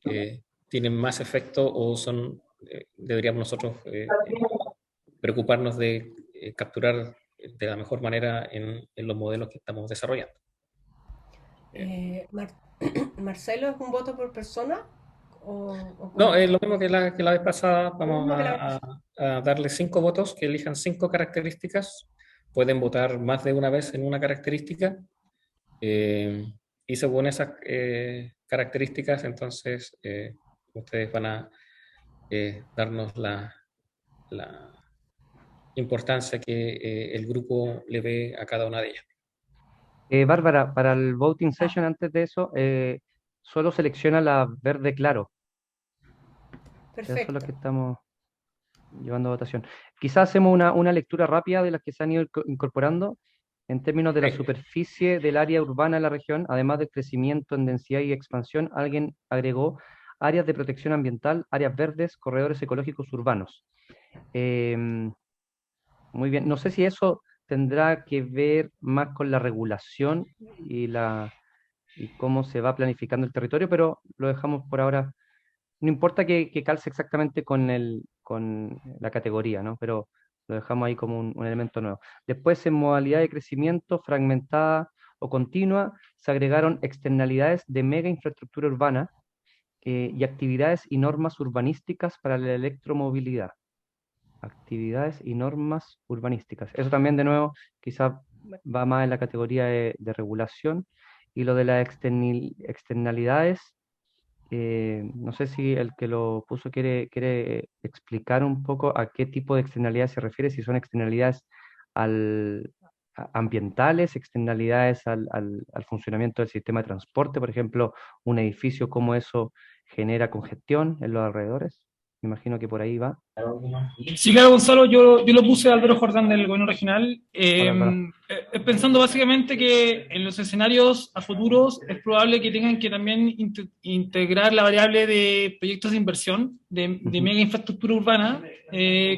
Speaker 3: tienen más efecto o deberíamos nosotros preocuparnos de capturar de la mejor manera en los modelos que estamos desarrollando.
Speaker 4: Marcelo, ¿es un voto por persona
Speaker 3: No, es lo mismo que la vez pasada. Vamos
Speaker 4: mismo que la vez pasada.
Speaker 3: a darle 5 votos, que elijan 5 características. Pueden votar más de una vez en una característica. eh, y según esas características, entonces ustedes van a darnos la importancia que el grupo le ve a cada una de ellas.
Speaker 2: Bárbara, para el voting session, antes de eso, solo selecciona la verde claro. Eso es lo
Speaker 4: Perfecto.
Speaker 2: que estamos llevando a votación. Quizás hacemos una lectura rápida de las que se han ido incorporando en términos de la
Speaker 3: Sí.
Speaker 2: superficie del área urbana en la región, además del crecimiento en densidad y expansión. Alguien agregó áreas de protección ambiental, áreas verdes, corredores ecológicos urbanos. Em, Muy bien, no sé si eso tendrá que ver más con la regulación y cómo se va planificando el territorio, pero lo dejamos por ahora. No importa que calce exactamente con la categoría, ¿no? Pero lo dejamos ahí como un elemento nuevo. Después, en modalidad de crecimiento fragmentada o continua, se agregaron externalidades de mega infraestructura urbana y actividades y normas urbanísticas para la electromovilidad. Actividades y normas urbanísticas. Eso también, de nuevo, quizás va más en la categoría de regulación. Y lo de las externalidades, no sé si el que lo puso quiere explicar un poco a qué tipo de externalidades se refiere, si son externalidades ambientales, externalidades al funcionamiento del sistema de transporte, por ejemplo, un edificio, cómo eso genera congestión en los alrededores. Me imagino que por ahí va.
Speaker 6: Sí, claro, Gonzalo, yo lo puse a Álvaro Jordán del gobierno regional,
Speaker 2: Hola, Álvaro.
Speaker 6: pensando básicamente que en los escenarios a futuros es probable que tengan que también integrar la variable de proyectos de inversión de mega infraestructura urbana.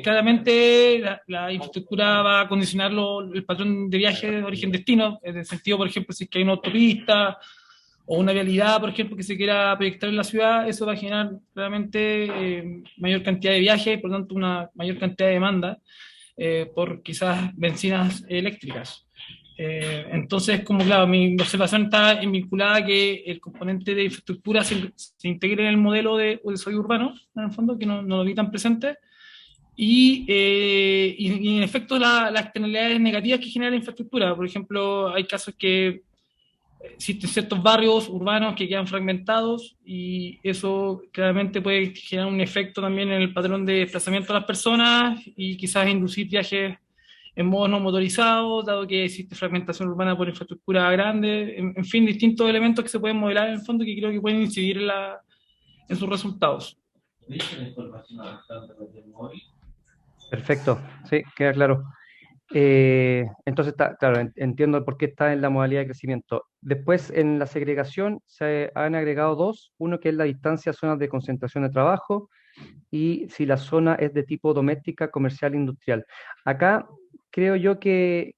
Speaker 6: Claramente la infraestructura va a condicionar el patrón de viaje de origen-destino, en el sentido, por ejemplo, si es que hay una autopista o una vialidad, por ejemplo, que se quiera proyectar en la ciudad, eso va a generar realmente mayor cantidad de viajes, por lo tanto una mayor cantidad de demanda por quizás bencinas eléctricas. Entonces, como claro, mi observación está vinculada a que el componente de infraestructura se integre en el modelo de desarrollo urbano, en el fondo, que no lo vi tan presente, y en efecto las externalidades negativas que genera la infraestructura. Por ejemplo, hay casos que existen ciertos barrios urbanos que quedan fragmentados y eso claramente puede generar un efecto también en el patrón de desplazamiento de las personas y quizás inducir viajes en modos no motorizados, dado que existe fragmentación urbana por infraestructura grande, en fin, distintos elementos que se pueden modelar en el fondo y que creo que pueden incidir en sus resultados.
Speaker 2: Perfecto, sí, queda claro. Entonces, claro, entiendo por qué está en la modalidad de crecimiento. Después, en la segregación, se han agregado dos. Uno que es la distancia a zonas de concentración de trabajo y si la zona es de tipo doméstica, comercial, industrial. Acá creo yo que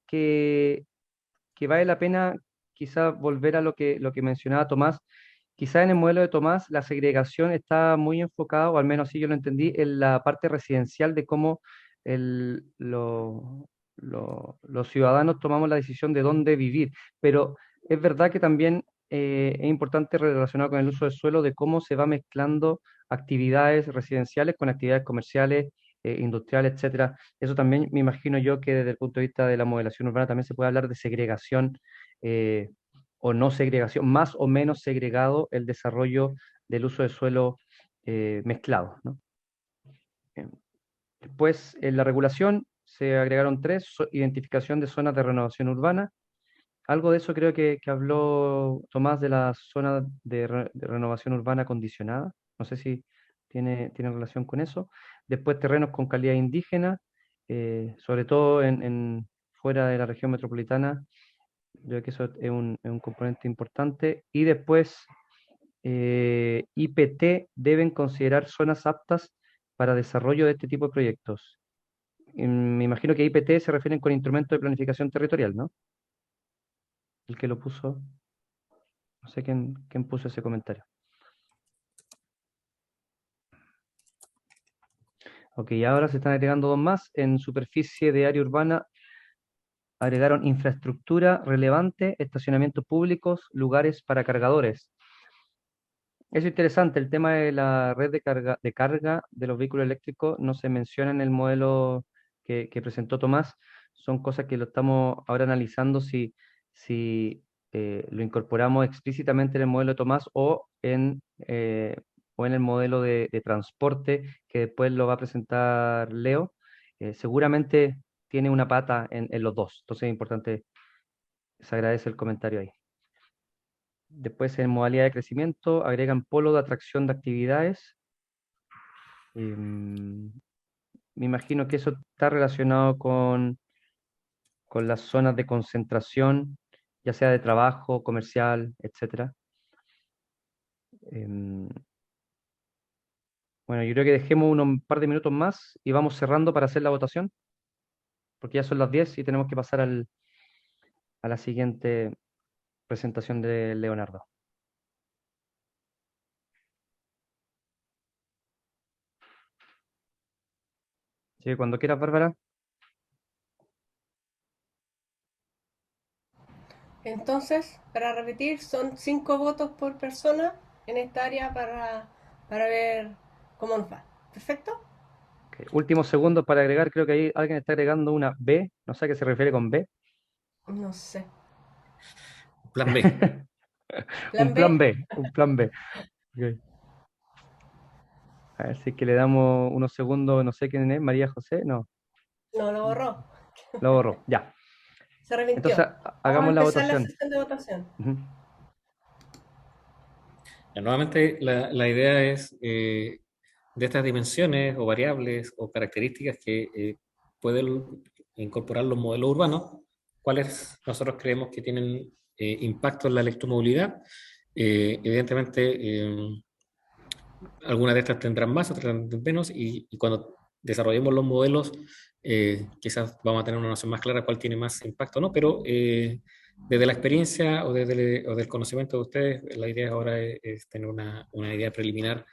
Speaker 2: vale la pena quizá volver a lo que mencionaba Tomás. Quizá en el modelo de Tomás la segregación está muy enfocada, o al menos así yo lo entendí, en la parte residencial de cómo el, lo- los ciudadanos tomamos la decisión de dónde vivir. Pero es verdad que también es importante relacionado con el uso del suelo, de cómo se va mezclando actividades residenciales con actividades comerciales, industriales, etcétera. Eso también me imagino yo que desde el punto de vista de la modelación urbana también se puede hablar de segregación eh, o no segregación, más o menos segregado el desarrollo del uso de suelo mezclado, ¿no? Eh, Después, en la regulación se agregaron tres: identificación de zonas de renovación urbana. Algo de eso creo que habló Tomás de la zona de renovación urbana condicionada. No sé si tiene relación con eso. Después, terrenos con calidad indígena, sobre todo fuera de la región metropolitana. Creo que eso es un componente importante. Y después, IPT deben considerar zonas aptas para desarrollo de este tipo de proyectos. Me imagino que IPT se refieren con instrumentos de planificación territorial, ¿no? El que lo puso, no sé quién puso ese comentario. Ok, ahora se están agregando dos más. En superficie de área urbana agregaron infraestructura relevante, estacionamientos públicos, lugares para cargadores. Eso es interesante, el tema de la red de carga de los vehículos eléctricos no se menciona en el modelo que presentó Tomás. Son cosas que lo estamos ahora analizando si lo incorporamos explícitamente en el modelo de Tomás o en el modelo de transporte que después lo va a presentar Leo. Seguramente tiene una pata en los dos, entonces es importante, se agradece el comentario ahí. Después, en modalidad de crecimiento, agregan polo de atracción de actividades. Me imagino que eso está relacionado con las zonas de concentración, ya sea de trabajo, comercial, etcétera. Em, bueno, yo creo que dejemos un par de minutos más y vamos cerrando para hacer la votación, porque ya son las 10 y tenemos que pasar a la siguiente presentación de Leonardo. Así que cuando quieras, Bárbara.
Speaker 4: Entonces, para repetir, son 5 votos por persona en esta área para ver cómo nos va. ¿Perfecto?
Speaker 2: Ok, últimos segundos para agregar, creo que ahí alguien está agregando una B, no sé a qué se refiere con B.
Speaker 4: No sé.
Speaker 3: Plan B.
Speaker 2: Un
Speaker 4: ¿Plan
Speaker 2: plan
Speaker 4: B?
Speaker 2: B, un plan B. Ok. A ver si es que le damos unos segundos, no sé quién es, María José, no,
Speaker 4: No, lo borró.
Speaker 2: lo borró, ya.
Speaker 4: Se arrepintió.
Speaker 2: Entonces,
Speaker 4: Vamos a
Speaker 2: hagamos la
Speaker 4: empezar la
Speaker 2: votación.
Speaker 4: sesión de votación.
Speaker 2: Ujú.
Speaker 3: Nuevamente, la idea es de estas dimensiones o variables o características que pueden incorporar los modelos urbanos, cuáles nosotros creemos que tienen impacto en la electromovilidad. Evidentemente, algunas de estas tendrán más, otras tendrán menos, y cuando desarrollemos los modelos, quizás vamos a tener una noción más clara cuál tiene más impacto o no, pero desde la experiencia o del conocimiento de ustedes, la idea ahora es tener una idea preliminar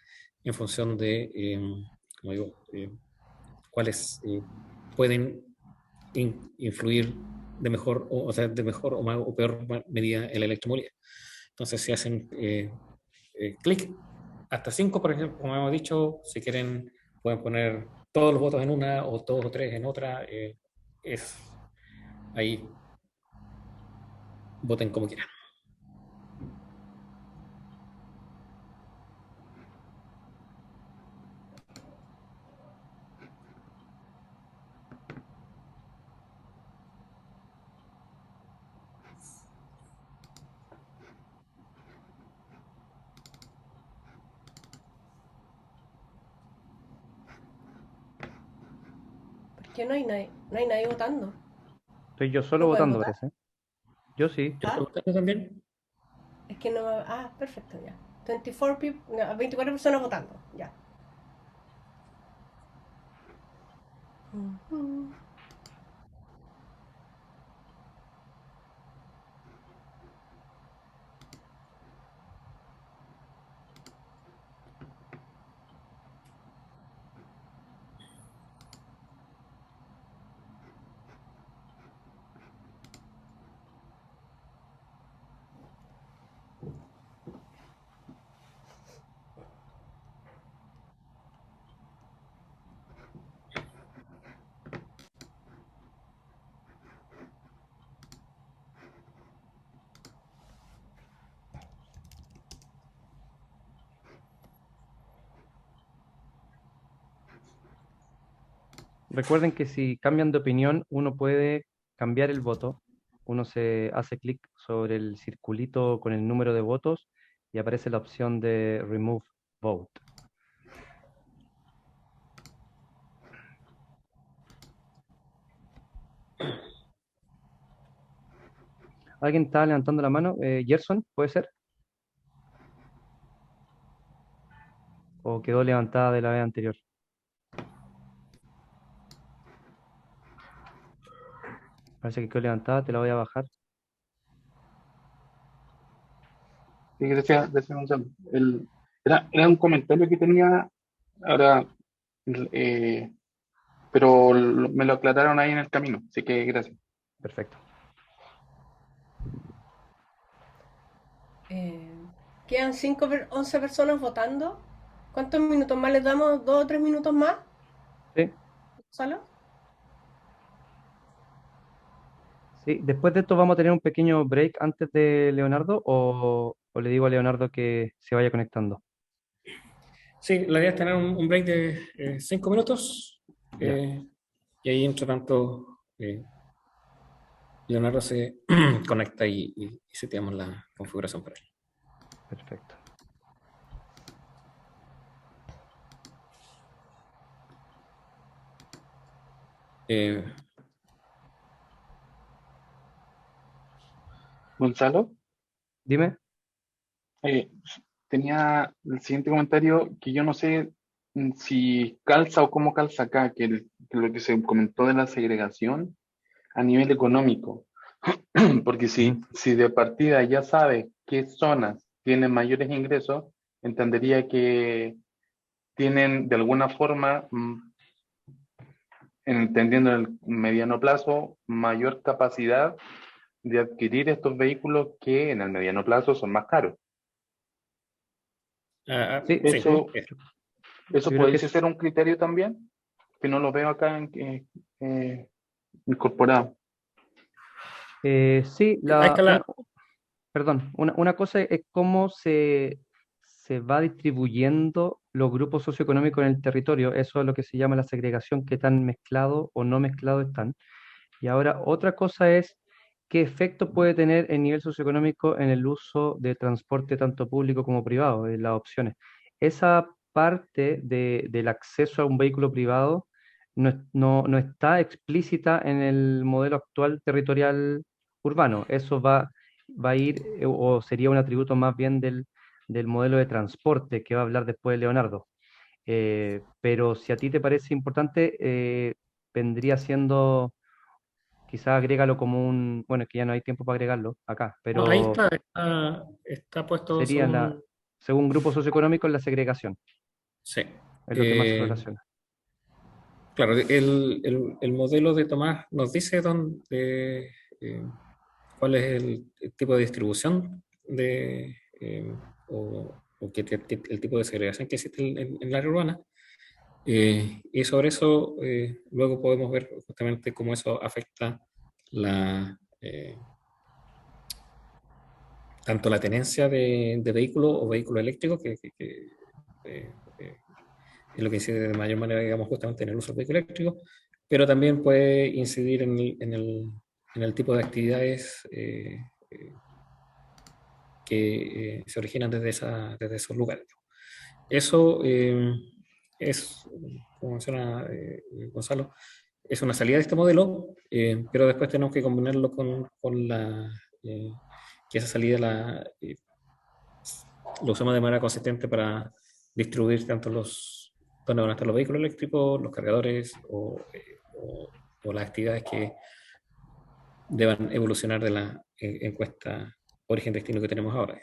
Speaker 3: en función de, como digo, cuáles pueden influir de mejor, o sea, de mejor o, más, o peor medida en la electromovilidad. Entonces, si hacen clic hasta 5, por ejemplo, como hemos dicho, si quieren pueden poner todos los votos en una o todos o tres en otra, es ahí, voten como quieran.
Speaker 4: ¿Por qué no hay nadie votando?
Speaker 2: Estoy yo solo
Speaker 4: ¿No pueden
Speaker 2: votando,
Speaker 4: votar?
Speaker 2: parece. Yo sí.
Speaker 3: ¿Yo
Speaker 4: ¿Ah?
Speaker 3: puedo votar también?
Speaker 4: Es que no. Ah, perfecto, ya. 24 people, no, 24 personas votando, ya. Ujú.
Speaker 2: Recuerden que si cambian de opinión, uno puede cambiar el voto. Uno se hace clic sobre el circulito con el número de votos y aparece la opción de Remove Vote. ¿Alguien está levantando la mano? ¿Gerson, puede ser? ¿O quedó levantada de la vez anterior? Parece que quedó levantada, te la voy a bajar.
Speaker 5: Sí, gracias Gonzalo. Era un comentario que tenía ahora, eh, pero me lo aclararon ahí en el camino, así que gracias.
Speaker 2: Perfecto.
Speaker 4: Quedan 11 personas votando. ¿Cuántos minutos más les damos? ¿2 o 3 minutos más?
Speaker 2: Sí,
Speaker 4: ¿Solo?
Speaker 2: sí. Después de esto vamos a tener un pequeño break antes de Leonardo o le digo a Leonardo que se vaya conectando.
Speaker 3: Sí, la idea es tener un break de 5 minutos.
Speaker 2: Ya,
Speaker 3: Y ahí, entre tanto, Leonardo se conecta y seteamos la configuración para él.
Speaker 2: perfecto.
Speaker 3: Eh,
Speaker 5: Gonzalo,
Speaker 2: Dime.
Speaker 5: eh, tenía el siguiente comentario que yo no sé si calza o cómo calza acá, que lo que se comentó de la segregación a nivel económico. Porque
Speaker 2: Ujú.
Speaker 5: si de partida ya sabe qué zonas tienen mayores ingresos, entendería que tienen de alguna forma, entendiendo en el mediano plazo, mayor capacidad de adquirir estos vehículos que en el mediano plazo son más caros.
Speaker 2: Sí,
Speaker 3: sí,
Speaker 2: sí.
Speaker 5: ¿Eso, eso
Speaker 2: Yo creo que
Speaker 5: pudiese ser un criterio también? Que no lo veo acá incorporado.
Speaker 2: sí,
Speaker 3: ahí está la.
Speaker 2: perdón, una cosa es cómo se va distribuyendo los grupos socioeconómicos en el territorio. Eso es lo que se llama la segregación, qué tan mezclado o no mezclado están. Y ahora otra cosa es qué efecto puede tener el nivel socioeconómico en el uso de transporte tanto público como privado, en las opciones. Esa parte del acceso a un vehículo privado no está explícita en el modelo actual territorial urbano. Eso va a ir, o sería un atributo más bien del modelo de transporte que va a hablar después Leonardo. Pero si a ti te parece importante, vendría siendo, quizás agrégalo como bueno, es que ya no hay tiempo para agregarlo acá,
Speaker 3: No, ahí
Speaker 2: pero
Speaker 3: está puesto
Speaker 2: sería
Speaker 3: según.
Speaker 2: según grupo socioeconómico en la segregación,
Speaker 3: Sí.
Speaker 2: es lo que más se
Speaker 3: Eh,
Speaker 2: relaciona.
Speaker 3: claro, el modelo de Tomás nos dice cuál es el tipo de distribución o el tipo de segregación que existe en el área urbana. Y sobre eso luego podemos ver justamente cómo eso afecta tanto la tenencia de vehículo o vehículo eléctrico, es lo que incide de mayor manera, digamos, justamente en el uso del vehículo eléctrico, pero también puede incidir en el tipo de actividades que se originan desde esos lugares. Eso es, como menciona Gonzalo, es una salida de este modelo, pero después tenemos que combinarlo con que esa salida lo usamos de manera consistente para distribuir tanto donde van a estar los vehículos eléctricos, los cargadores o las actividades que deban evolucionar de la encuesta origen-destino que tenemos ahora.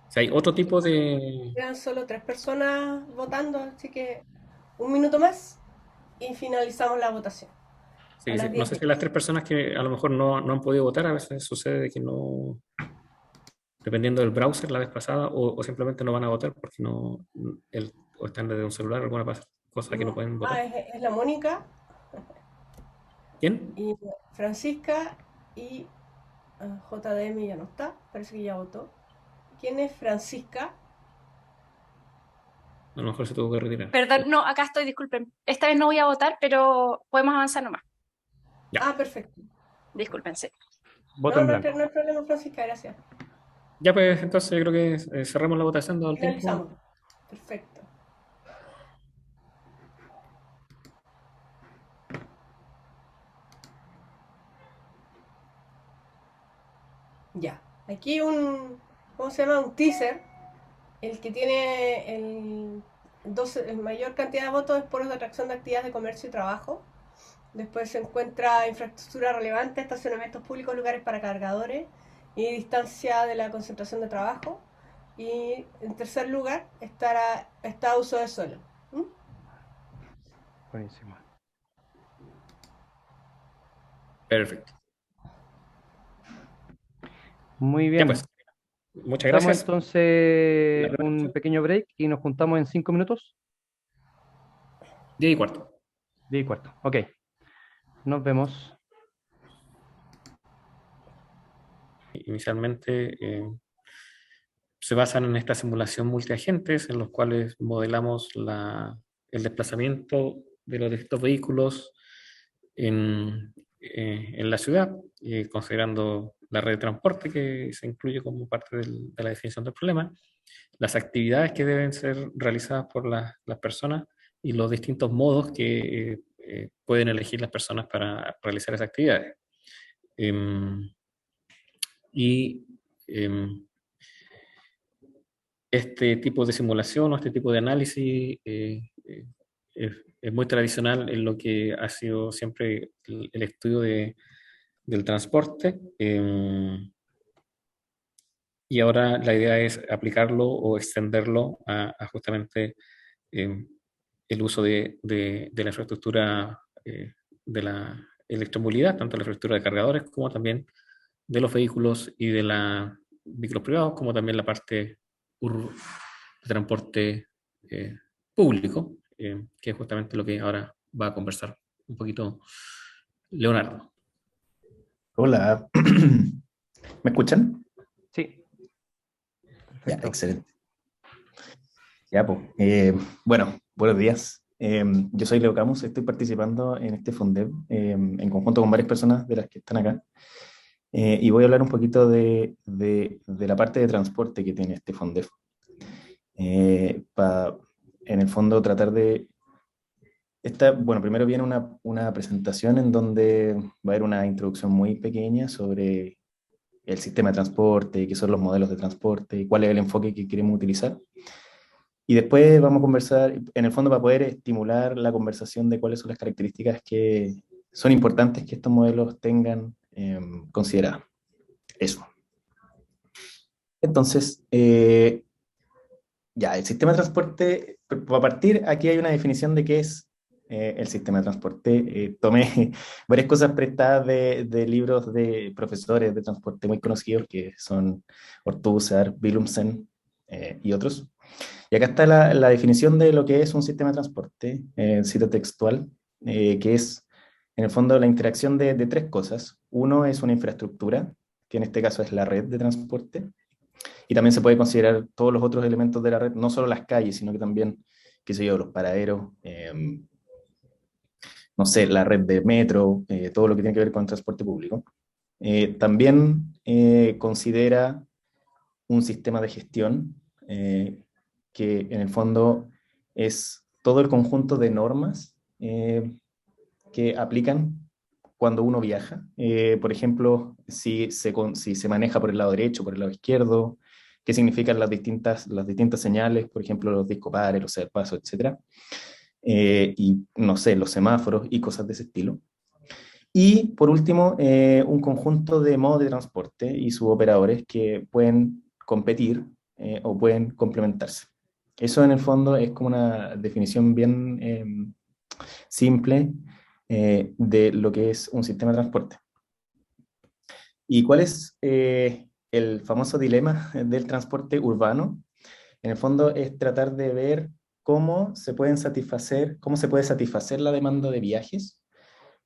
Speaker 3: Si hay otro tipo de.
Speaker 4: Quedan solo 3 personas votando, así que 1 minuto más y finalizamos la votación a
Speaker 3: Sí, sí.
Speaker 4: las
Speaker 3: No
Speaker 4: 10
Speaker 3: sé si
Speaker 4: veinte.
Speaker 3: las 3 personas que a lo mejor no han podido votar, a veces sucede que no, dependiendo del browser la vez pasada, o simplemente no van a votar porque o están desde un celular o alguna cosa que no pueden votar.
Speaker 4: Es la Mónica
Speaker 3: ¿Quién?
Speaker 4: y Francisca y JDM ya no está, parece que ya votó. ¿Quién es Francisca?
Speaker 3: A lo mejor se tuvo que retirar.
Speaker 7: Perdón, no, acá estoy, disculpen. Esta vez no voy a votar, pero podemos avanzar nomás.
Speaker 3: Ya.
Speaker 4: Ah, perfecto.
Speaker 7: Discúlpense.
Speaker 2: Voto
Speaker 4: No,
Speaker 2: en
Speaker 4: no,
Speaker 2: blanco.
Speaker 4: no hay problema, Francisca, gracias.
Speaker 3: Ya, pues entonces yo creo que cerramos la votación dado el tiempo.
Speaker 4: Finalizamos. Perfecto. Ya. Aquí ¿cómo se llama? Un teaser. El que tiene el mayor cantidad de votos es por atracción de actividades de comercio y trabajo. Después se encuentra infraestructura relevante, estacionamientos públicos, lugares para cargadores y distancia de la concentración de trabajo. Y en tercer lugar está uso de suelo. ¿Mm?
Speaker 2: Buenísimo.
Speaker 3: Perfecto.
Speaker 2: Muy
Speaker 3: Ya
Speaker 2: bien.
Speaker 3: pues, muchas
Speaker 2: Damos
Speaker 3: gracias.
Speaker 2: entonces un pequeño break y nos juntamos en 5 minutos.
Speaker 3: 10:15.
Speaker 2: 10:15. Ok. Nos vemos.
Speaker 3: Inicialmente se basan en esta simulación multiagentes en los cuales modelamos el desplazamiento de los distintos vehículos en la ciudad, considerando la red de transporte que se incluye como parte de la definición del problema, las actividades que deben ser realizadas por las personas y los distintos modos que pueden elegir las personas para realizar esas actividades. Em, y em, este tipo de simulación o este tipo de análisis es muy tradicional en lo que ha sido siempre el estudio del transporte. Y ahora la idea es aplicarlo o extenderlo a justamente eh, el uso de la infraestructura de la electromovilidad, tanto la infraestructura de cargadores como también de los vehículos y de los vehículos privados, como también la parte de transporte público, que es justamente lo que ahora va a conversar un poquito Leonardo.
Speaker 8: Hola, ¿me escuchan?
Speaker 2: Sí,
Speaker 8: Ya,
Speaker 2: perfecto.
Speaker 8: excelente. Ya, pues, bueno, buenos días. Yo soy Leo Camus, estoy participando en este Fundeb en conjunto con varias personas de las que están acá. Y voy a hablar un poquito de la parte de transporte que tiene este Fundeb. Para, en el fondo, tratar de... bueno, primero viene una presentación en donde va a haber una introducción muy pequeña sobre el sistema de transporte, qué son los modelos de transporte, cuál es el enfoque que queremos utilizar. Y después vamos a conversar, en el fondo, para poder estimular la conversación de cuáles son las características que son importantes que estos modelos tengan consideradas. Eso. Entonces, ya, el sistema de transporte, para partir, aquí hay una definición de qué es el sistema de transporte. Tomé varias cosas prestadas de libros de profesores de transporte muy conocidos, que son Ortúzar, Willumsen y otros. Y acá está la definición de lo que es un sistema de transporte, cita textual, que es, en el fondo, la interacción de tres cosas. Uno es una infraestructura, que en este caso es la red de transporte, y también se puede considerar todos los otros elementos de la red, no solo las calles, sino que también, qué sé yo, los paraderos, no sé, la red de metro, todo lo que tiene que ver con el transporte público. También considera un sistema de gestión que en el fondo es todo el conjunto de normas que aplican cuando uno viaja. Por ejemplo, si se maneja por el lado derecho, por el lado izquierdo, qué significan las distintas señales, por ejemplo, los discopares, los pasos, etc. Y no sé, los semáforos y cosas de ese estilo. Y por último, un conjunto de modos de transporte y sus operadores que pueden competir o pueden complementarse. Eso en el fondo es como una definición bien simple de lo que es un sistema de transporte. ¿Y cuál es el famoso dilema del transporte urbano? En el fondo es tratar de ver cómo se puede satisfacer la demanda de viajes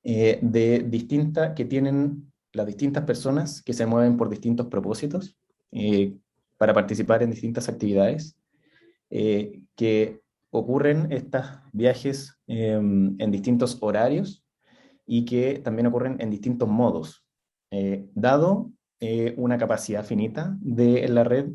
Speaker 8: que tienen las distintas personas que se mueven por distintos propósitos para participar en distintas actividades, que ocurren estos viajes en distintos horarios y que también ocurren en distintos modos, dado una capacidad finita de la red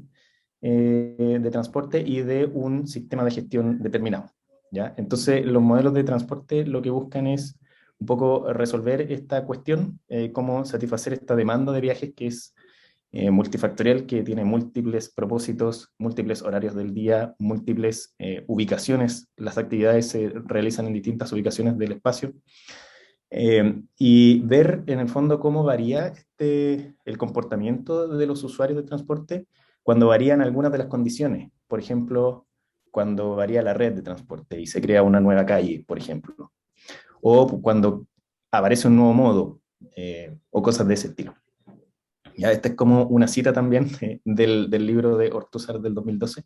Speaker 8: de transporte y de un sistema de gestión determinado. ¿Ya? Entonces, los modelos de transporte lo que buscan es un poco resolver esta cuestión, cómo satisfacer esta demanda de viajes que es multifactorial, que tiene múltiples propósitos, múltiples horarios del día, múltiples ubicaciones. Las actividades se realizan en distintas ubicaciones del espacio. Y ver en el fondo cómo varía el comportamiento de los usuarios de transporte cuando varían algunas de las condiciones. Por ejemplo, cuando varía la red de transporte y se crea una nueva calle, por ejemplo. O cuando aparece un nuevo modo, o cosas de ese estilo. Ya, esta es como una cita también del libro de Ortúzar del 2012,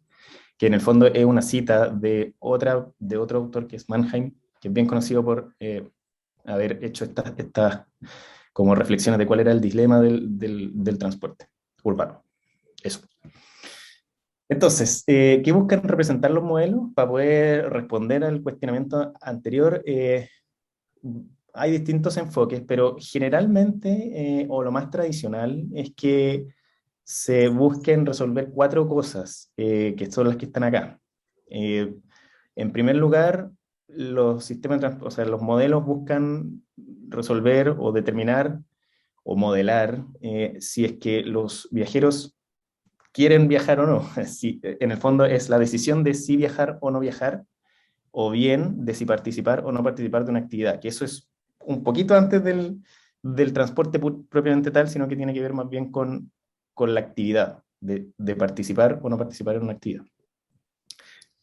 Speaker 8: que en el fondo es una cita de otro autor que es Mannheim, que es bien conocido por haber hecho estas como reflexiones de cuál era el dilema del transporte urbano. Eso. Entonces, ¿qué buscan representar los modelos? Para poder responder al cuestionamiento anterior, hay distintos enfoques, pero generalmente, o lo más tradicional, es que se busquen resolver 4 cosas, que son las que están acá. En primer lugar, los sistemas o sea, los modelos buscan resolver o determinar o modelar si es que los viajeros quieren viajar o no. Si, en el fondo es la decisión de si viajar o no viajar, o bien de si participar o no participar de una actividad, que eso es un poquito antes del transporte propiamente tal, sino que tiene que ver más bien con la actividad, de participar o no participar en una actividad.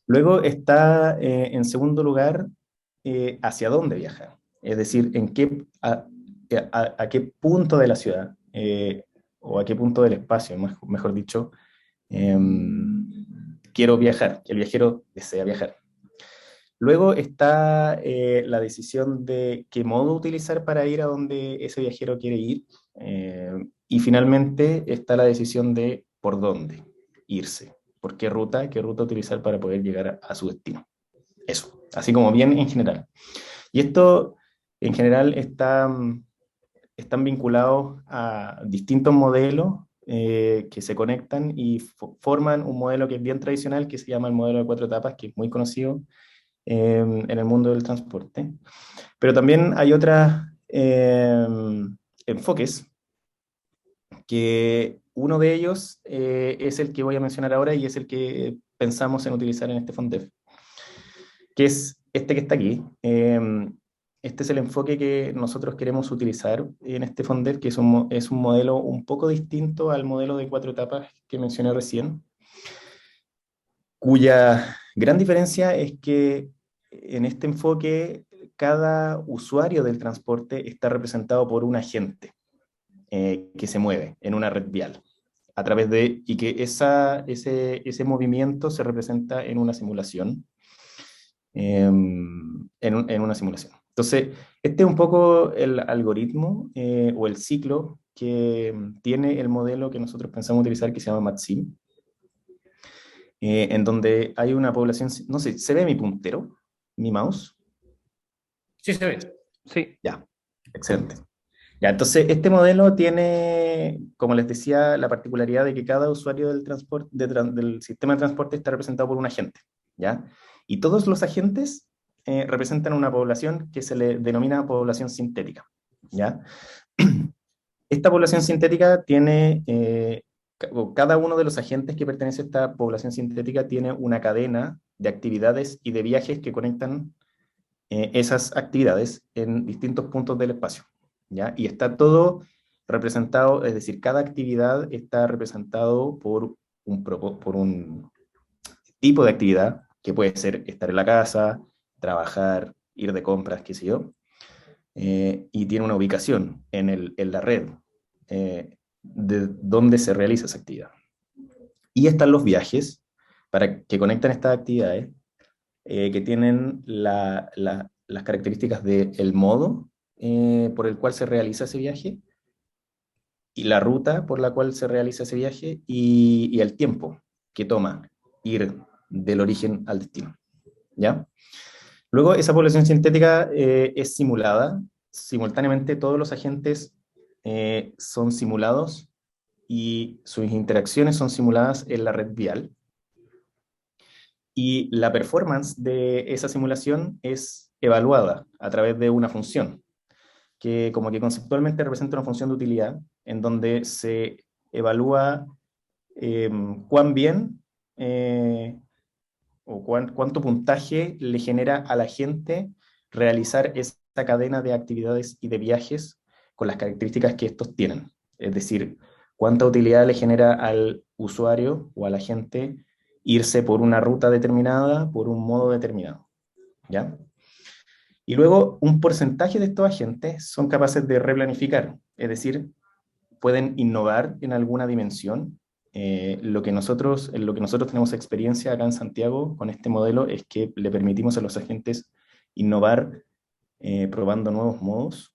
Speaker 8: Luego está, en segundo lugar, hacia dónde viajar, es decir, a qué punto de la ciudad, o a qué punto del espacio, mejor dicho, quiero viajar, que el viajero desea viajar. Luego está la decisión de qué modo utilizar para ir a donde ese viajero quiere ir. Y finalmente está la decisión de por dónde irse, por qué ruta utilizar para poder llegar a su destino. Eso, así como bien en general. Y esto en general están vinculados a distintos modelos que se conectan y forman un modelo que es bien tradicional, que se llama el modelo de 4 etapas, que es muy conocido en el mundo del transporte. Pero también hay otros enfoques, que uno de ellos es el que voy a mencionar ahora y es el que pensamos en utilizar en este FONDEF, que es este que está aquí. Este es el enfoque que nosotros queremos utilizar en este FONDEF, que es un modelo un poco distinto al modelo de 4 etapas que mencioné recién, cuya gran diferencia es que en este enfoque cada usuario del transporte está representado por un agente que se mueve en una red vial, a través y que ese movimiento se representa en una simulación. En una simulación. Entonces, este es un poco el algoritmo o el ciclo que tiene el modelo que nosotros pensamos utilizar, que se llama MATSIM, en donde hay una población, no sé, ¿se ve mi puntero? ¿Mi mouse?
Speaker 3: Sí, se ve.
Speaker 2: Sí.
Speaker 8: Ya, excelente. Ya, entonces, este modelo tiene, como les decía, la particularidad de que cada usuario del transporte, del sistema de transporte está representado por un agente, ¿ya? Y todos los agentes representan una población que se le denomina población sintética, ¿ya? Esta población sintética tiene, cada uno de los agentes que pertenece a esta población sintética tiene una cadena de actividades y de viajes que conectan esas actividades en distintos puntos del espacio, ¿ya? Y está todo representado, es decir, cada actividad está representado por un tipo de actividad, que puede ser estar en la casa, trabajar, ir de compras, qué sé yo, y tiene una ubicación en la red de donde se realiza esa actividad. Y están los viajes que conectan estas actividades, que tienen las características del modo por el cual se realiza ese viaje, y la ruta por la cual se realiza ese viaje, y el tiempo que toma ir del origen al destino, ¿ya? Luego, esa población sintética es simulada. Simultáneamente, todos los agentes son simulados y sus interacciones son simuladas en la red vial. Y la performance de esa simulación es evaluada a través de una función, que como que conceptualmente representa una función de utilidad, en donde se evalúa cuán bien o cuánto puntaje le genera a la gente realizar esta cadena de actividades y de viajes con las características que estos tienen. Es decir, cuánta utilidad le genera al usuario o a la gente irse por una ruta determinada, por un modo determinado, ¿ya? Y luego un porcentaje de estos agentes son capaces de replanificar, es decir, pueden innovar en alguna dimensión. En lo que nosotros tenemos experiencia acá en Santiago con este modelo es que le permitimos a los agentes innovar probando nuevos modos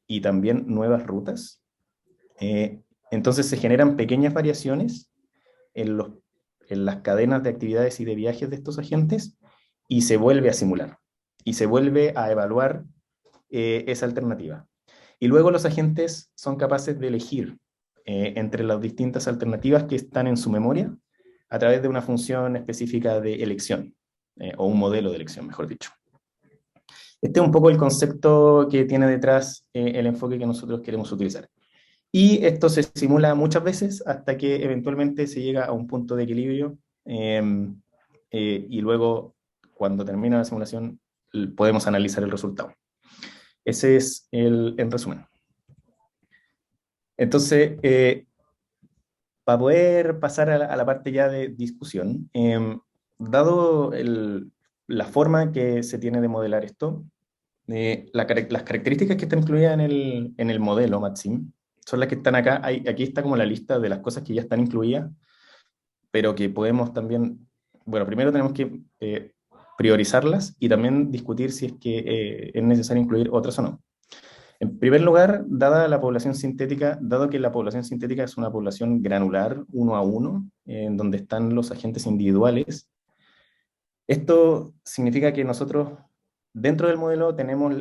Speaker 8: y también nuevas rutas. Entonces se generan pequeñas variaciones en las cadenas de actividades y de viajes de estos agentes y se vuelve a simular y se vuelve a evaluar esa alternativa. Y luego los agentes son capaces de elegir entre las distintas alternativas que están en su memoria a través de una función específica de elección, o un modelo de elección, mejor dicho. Este es un poco el concepto que tiene detrás el enfoque que nosotros queremos utilizar. Y esto se simula muchas veces hasta que eventualmente se llega a un punto de equilibrio y luego, cuando termina la simulación, podemos analizar el resultado. Ese es en resumen. Entonces, para poder pasar a la parte ya de discusión, dado la forma que se tiene de modelar esto, las características que están incluidas en el modelo Matsim son las que están acá. Aquí está como la lista de las cosas que ya están incluidas, pero que podemos también, bueno, primero tenemos que priorizarlas y también discutir si es que es necesario incluir otras o no. En primer lugar, dado que la población sintética es una población granular, uno a uno, en donde están los agentes individuales, esto significa que nosotros, dentro del modelo, tenemos,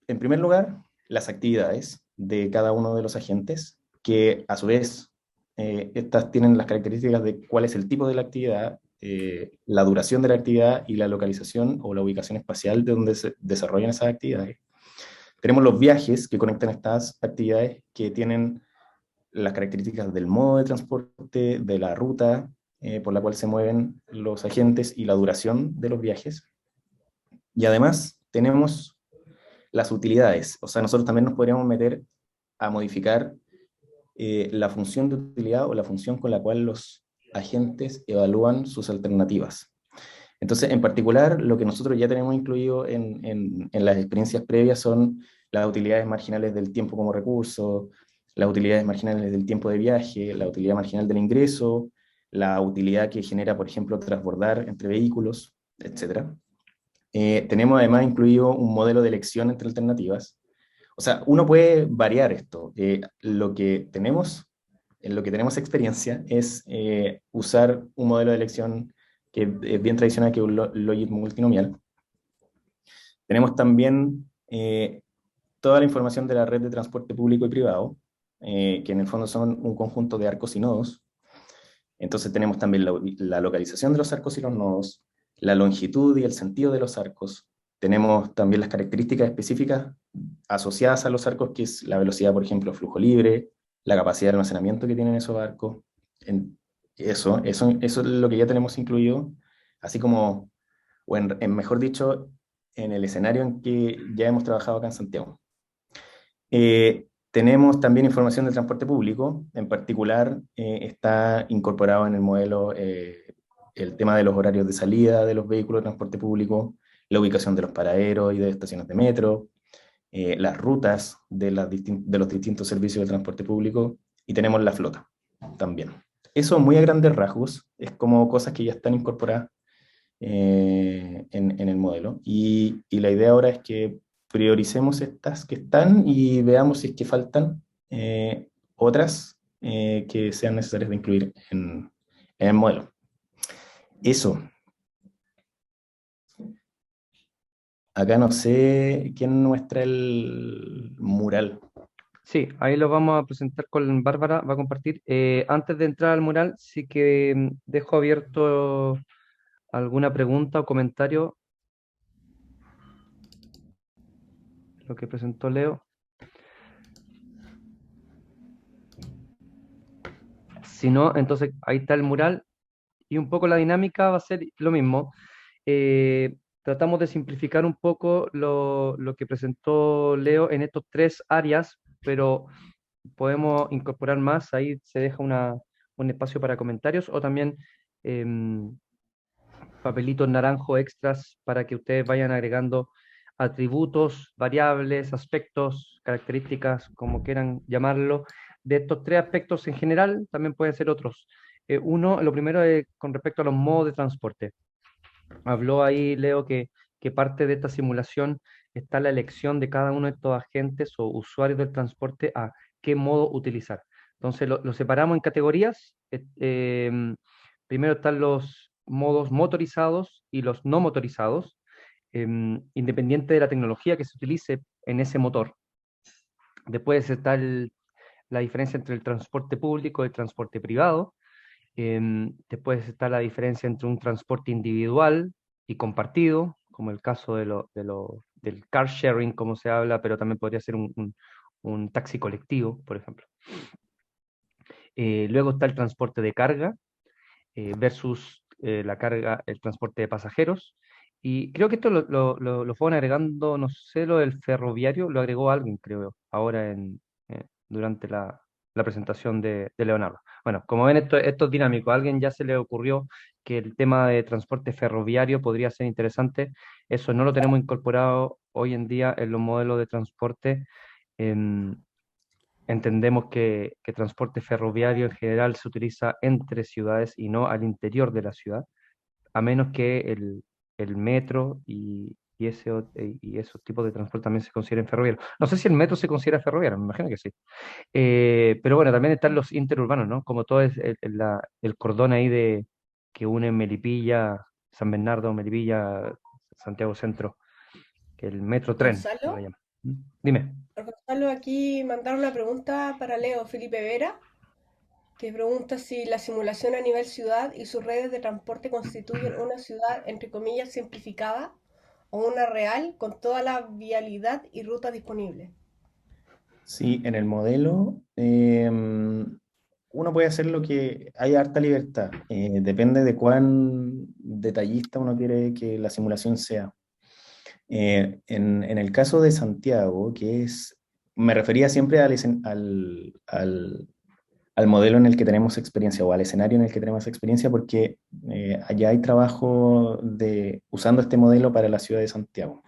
Speaker 8: en primer lugar, las actividades de cada uno de los agentes, que a su vez, estas tienen las características de cuál es el tipo de la actividad, la duración de la actividad y la localización o la ubicación espacial de donde se desarrollan esas actividades. Tenemos los viajes que conectan estas actividades, que tienen las características del modo de transporte, de la ruta por la cual se mueven los agentes y la duración de los viajes. Y además tenemos las utilidades, o sea, nosotros también nos podríamos meter a modificar la función de utilidad o la función con la cual los agentes evalúan sus alternativas. Entonces, en particular, lo que nosotros ya tenemos incluido en las experiencias previas son las utilidades marginales del tiempo como recurso, las utilidades marginales del tiempo de viaje, la utilidad marginal del ingreso, la utilidad que genera, por ejemplo, transbordar entre vehículos, etc. Tenemos además incluido un modelo de elección entre alternativas. O sea, uno puede variar esto. En lo que tenemos experiencia es usar un modelo de elección que es bien tradicional, que es un logit multinomial. Tenemos también toda la información de la red de transporte público y privado, que en el fondo son un conjunto de arcos y nodos. Entonces tenemos también la localización de los arcos y los nodos, la longitud y el sentido de los arcos. Tenemos también las características específicas asociadas a los arcos, que es la velocidad, por ejemplo, flujo libre, la capacidad de almacenamiento que tienen esos arcos. Eso es lo que ya tenemos incluido, así como, o mejor dicho, en el escenario en que ya hemos trabajado acá en Santiago. Tenemos también información de transporte público, en particular está incorporado en el modelo el tema de los horarios de salida de los vehículos de transporte público, la ubicación de los paraderos y de estaciones de metro, las rutas de los distintos servicios de transporte público, y tenemos la flota también. Eso muy a grandes rasgos, es como cosas que ya están incorporadas en el modelo, y la idea ahora es que prioricemos estas que están y veamos si es que faltan otras que sean necesarias de incluir en el modelo. Eso. Acá no sé quién muestra el mural.
Speaker 2: Sí, ahí lo vamos a presentar con Bárbara, va a compartir. Antes de entrar al mural, sí que dejo abierto alguna pregunta o comentario. Lo que presentó Leo. Si no, entonces ahí está el mural y un poco la dinámica va a ser lo mismo. Tratamos de simplificar un poco lo que presentó Leo en estos 3 áreas, pero podemos incorporar más. Ahí se deja un espacio para comentarios o también papelitos naranjo extras para que ustedes vayan agregando atributos, variables, aspectos, características, como quieran llamarlo, de estos tres aspectos en general, también pueden ser otros. Uno, lo primero es con respecto a los modos de transporte. Habló ahí, Leo, que parte de esta simulación está la elección de cada uno de estos agentes o usuarios del transporte a qué modo utilizar. Entonces lo separamos en categorías. Primero están los modos motorizados y los no motorizados, independiente de la tecnología que se utilice en ese motor. Después está la diferencia entre el transporte público y el transporte privado. Después está la diferencia entre un transporte individual y compartido, como el caso del car sharing, como se habla, pero también podría ser un taxi colectivo, por ejemplo. Luego está el transporte de carga versus el transporte de pasajeros. Y creo que esto lo fueron agregando, no sé, lo del ferroviario, lo agregó alguien, creo, ahora durante la presentación de Leonardo. Bueno, como ven, esto es dinámico. A alguien ya se le ocurrió que el tema de transporte ferroviario podría ser interesante. Eso no lo tenemos incorporado hoy en día en los modelos de transporte. Entendemos que transporte ferroviario en general se utiliza entre ciudades y no al interior de la ciudad, a menos que el metro y esos tipos de transporte también se consideren ferroviarios. No sé si el metro se considera ferroviario, me imagino que sí. Pero bueno, también están los interurbanos, ¿no? Como todo es el cordón ahí que une Melipilla, San Bernardo, Melipilla, Santiago Centro, que el metro tren, se
Speaker 4: Gonzalo,
Speaker 2: le llama. Dime.
Speaker 4: Gonzalo, aquí mandaron una pregunta para Leo Felipe Vera, que pregunta si la simulación a nivel ciudad y sus redes de transporte constituyen una ciudad, entre comillas, simplificada o una real con toda la vialidad y rutas disponibles.
Speaker 8: Sí, en el modelo uno puede hacer lo que hay harta libertad. Depende de cuán detallista uno quiere que la simulación sea. En el caso de Santiago, me refería siempre al modelo en el que tenemos experiencia o al escenario en el que tenemos experiencia porque allá hay trabajo usando este modelo para la ciudad de Santiago.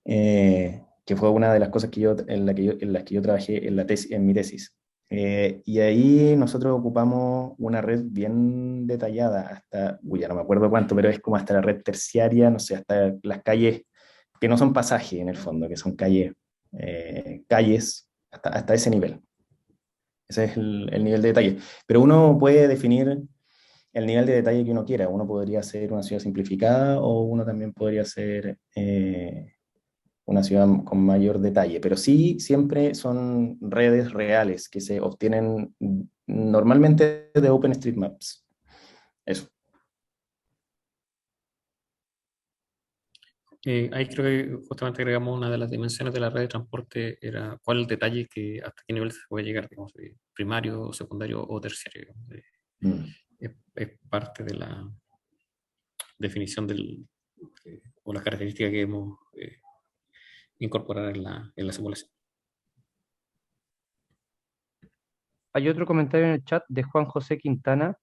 Speaker 8: Que fue una de las cosas en las que yo trabajé en mi tesis. Y ahí nosotros ocupamos una red bien detallada, ya no me acuerdo cuánto, pero es como hasta la red terciaria, no sé, hasta las calles que no son pasajes en el fondo, que son calles, hasta ese nivel. Ese es el nivel de detalle. Pero uno puede definir el nivel de detalle que uno quiera. Uno podría ser una ciudad simplificada o uno también podría ser una ciudad con mayor detalle, pero sí siempre son redes reales que se obtienen normalmente de OpenStreetMaps. Eso.
Speaker 3: Ahí creo que justamente agregamos una de las dimensiones de la red de transporte, era cuál es el detalle hasta qué nivel se puede llegar, digamos, primario, secundario o terciario. Es parte de la definición o las características que hemos incorporar en la simulación.
Speaker 2: Hay otro comentario en el chat de Juan José Quintana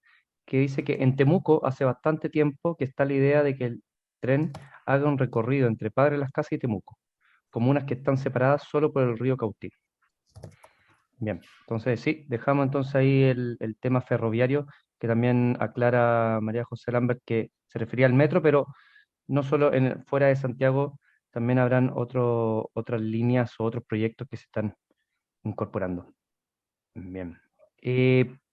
Speaker 2: que dice que en Temuco hace bastante tiempo que está la idea de que el tren haga un recorrido entre Padre Las Casas y Temuco, comunas que están separadas solo por el río Cautín. Bien, entonces sí, dejamos entonces ahí el tema ferroviario, que también aclara María José Lambert que se refería al metro, pero no solo fuera de Santiago, también habrán otras líneas o otros proyectos que se están incorporando. Bien.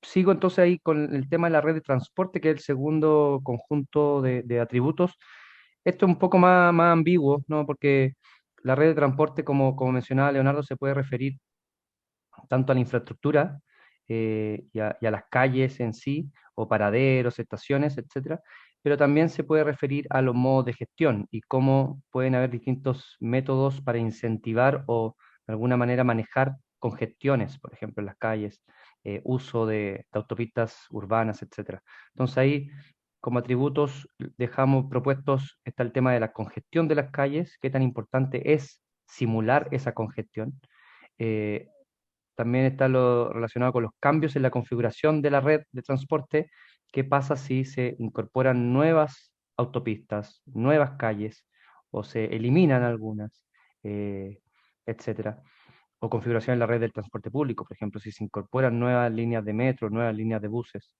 Speaker 2: Sigo entonces ahí con el tema de la red de transporte, que es el segundo conjunto de atributos. Esto es un poco más ambiguo, ¿no? Porque la red de transporte, como mencionaba Leonardo, se puede referir tanto a la infraestructura y a las calles en sí, o paraderos, estaciones, etcétera, pero también se puede referir a los modos de gestión y cómo pueden haber distintos métodos para incentivar o de alguna manera manejar congestiones, por ejemplo, en las calles, uso de autopistas urbanas, etcétera. Entonces ahí, como atributos, dejamos propuestos, está el tema de la congestión de las calles, qué tan importante es simular esa congestión. Eh, También está lo relacionado con los cambios en la configuración de la red de transporte. ¿Qué pasa si se incorporan nuevas autopistas, nuevas calles o se eliminan algunas, etcétera. O configuración en la red del transporte público, por ejemplo, si se incorporan nuevas líneas de metro, nuevas líneas de buses.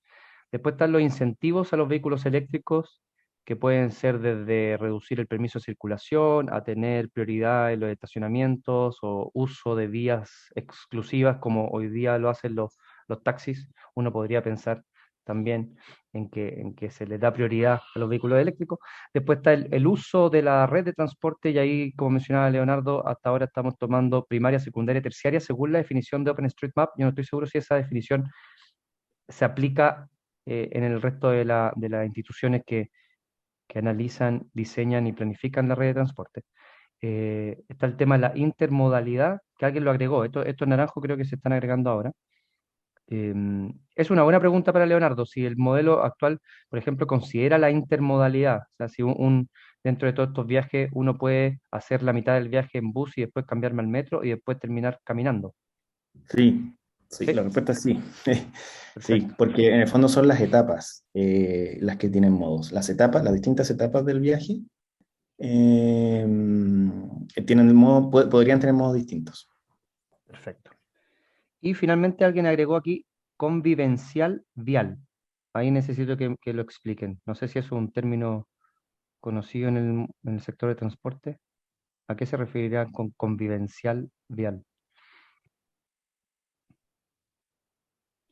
Speaker 2: Después están los incentivos a los vehículos eléctricos, que pueden ser desde reducir el permiso de circulación, a tener prioridad en los estacionamientos o uso de vías exclusivas, como hoy día lo hacen los taxis. Uno podría pensar también en que se les da prioridad a los vehículos eléctricos. Después está el uso de la red de transporte, y ahí, como mencionaba Leonardo, hasta ahora estamos tomando primaria, secundaria, terciaria, según la definición de OpenStreetMap. Yo no estoy seguro si esa definición se aplica en el resto de las instituciones que analizan, diseñan y planifican la red de transporte. Está el tema de la intermodalidad, que alguien lo agregó. Estos naranjos creo que se están agregando ahora. Es una buena pregunta para Leonardo, si el modelo actual, por ejemplo, considera la intermodalidad. O sea, si dentro de todos estos viajes uno puede hacer la mitad del viaje en bus y después cambiarme al metro y después terminar caminando.
Speaker 8: Sí, sí,
Speaker 2: Sí,
Speaker 8: la respuesta es sí. Sí,
Speaker 2: perfecto.
Speaker 8: porque en el fondo son las etapas las que tienen modos. Las etapas, las distintas etapas del viaje eh, tienen modo, podrían tener modos distintos.
Speaker 2: Perfecto. Y finalmente alguien agregó aquí convivencial vial. Ahí necesito que lo expliquen. No sé si es un término conocido en el sector de transporte. ¿A qué se referirá con convivencial vial?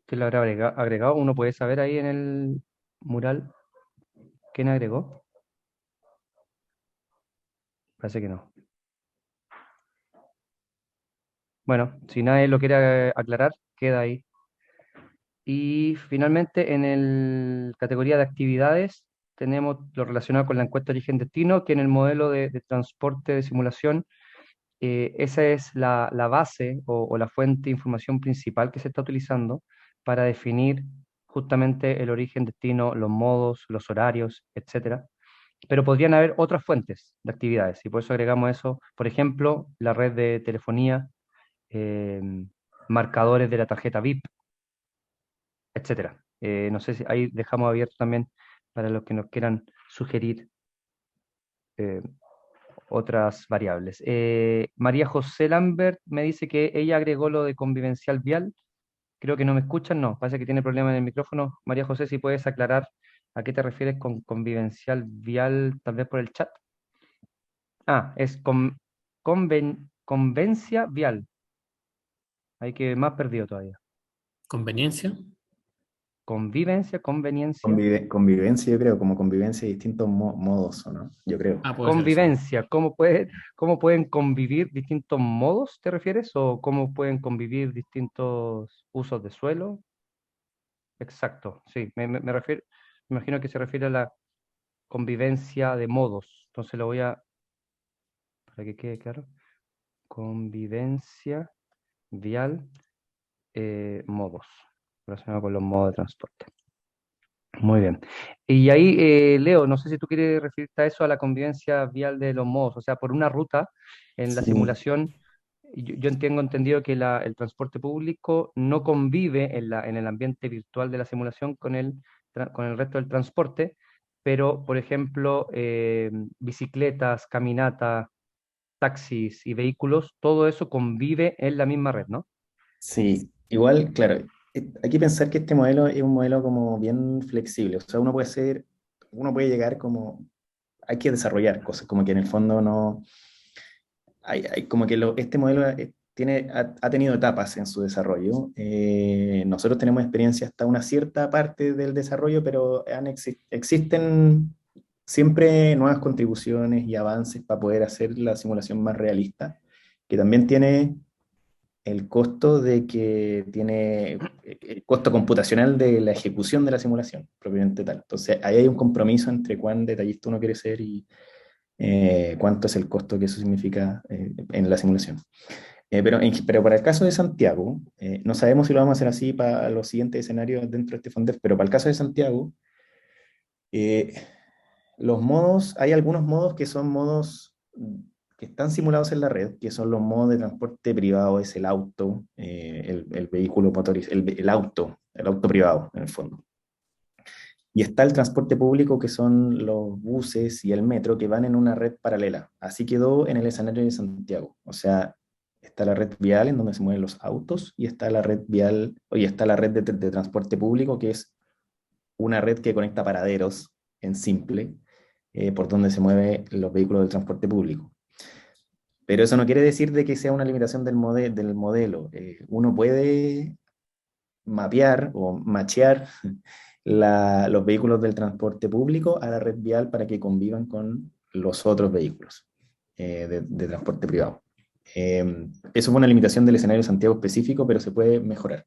Speaker 2: ¿Qué lo habrá agregado? ¿Uno puede saber ahí en el mural quién agregó? Parece que no. Bueno, si nadie lo quiere aclarar, queda ahí. Y finalmente, en el categoría de actividades, tenemos lo relacionado con la encuesta de origen-destino, que en el modelo de transporte de simulación, esa es la base o la fuente de información principal que se está utilizando para definir justamente el origen-destino, los modos, los horarios, etcétera. Pero podrían haber otras fuentes de actividades, y por eso agregamos eso. Por ejemplo, la red de telefonía, eh, marcadores de la tarjeta VIP, etcétera. No sé si ahí dejamos abierto también para los que nos quieran sugerir eh, otras variables. María José Lambert me dice que ella agregó lo de convivencial vial. Creo que no me escuchan, no, parece que tiene problema en el micrófono. María José, si puedes aclarar a qué te refieres con convivencial vial, tal vez por el chat. Ah, es convencia vial. Hay que más perdido todavía.
Speaker 3: ¿Conveniencia?
Speaker 2: Convivencia, conveniencia.
Speaker 8: Convivencia, yo creo, como convivencia de distintos modos, ¿o no? Yo creo.
Speaker 3: Ah, puede ser eso.
Speaker 2: Convivencia, cómo pueden convivir distintos modos, te refieres? ¿O cómo pueden convivir distintos usos de suelo? Exacto, sí, me refiero, me imagino que se refiere a la convivencia de modos. Entonces lo voy a, para que quede claro, convivencia vial, modos, relacionado con los modos de transporte. Muy bien. Y ahí, Leo, no sé si tú quieres referirte a eso, a la convivencia vial de los modos. O sea, por una ruta, en la
Speaker 8: Sí,
Speaker 2: simulación, yo tengo entendido que el transporte público no convive en el ambiente virtual de la simulación con el resto del transporte, pero, por ejemplo, bicicletas, caminatas, taxis y vehículos, todo eso convive en la misma red, ¿no?
Speaker 8: sí, igual, claro, hay que pensar que este modelo es un modelo como bien flexible, o sea, uno puede llegar como, hay que desarrollar cosas, como que en el fondo no, hay como que este modelo ha tenido etapas en su desarrollo. Nosotros tenemos experiencia hasta una cierta parte del desarrollo, pero existen siempre nuevas contribuciones y avances para poder hacer la simulación más realista, que también tiene el costo de que tiene el costo computacional de la ejecución de la simulación, propiamente tal. Entonces, ahí hay un compromiso entre cuán detallista uno quiere ser y cuánto es el costo que eso significa en la simulación. Pero para el caso de Santiago, no sabemos si lo vamos a hacer así para los siguientes escenarios dentro de este FONDEF, pero para el caso de Santiago, eh, hay algunos modos que son modos que están simulados en la red, que son los modos de transporte privado, es el auto, el vehículo motorizado, el auto privado, en el fondo. Y está el transporte público, que son los buses y el metro, que van en una red paralela. Así quedó en el escenario de Santiago. O sea, está la red vial en donde se mueven los autos y está la red vial, y está la red de transporte público, que es una red que conecta paraderos en simple, por donde se mueven los vehículos del transporte público. Pero eso no quiere decir de que sea una limitación del modelo. Uno puede mapear o machear los vehículos del transporte público a la red vial para que convivan con los otros vehículos de transporte privado. Eso fue una limitación del escenario de Santiago específico, pero se puede mejorar.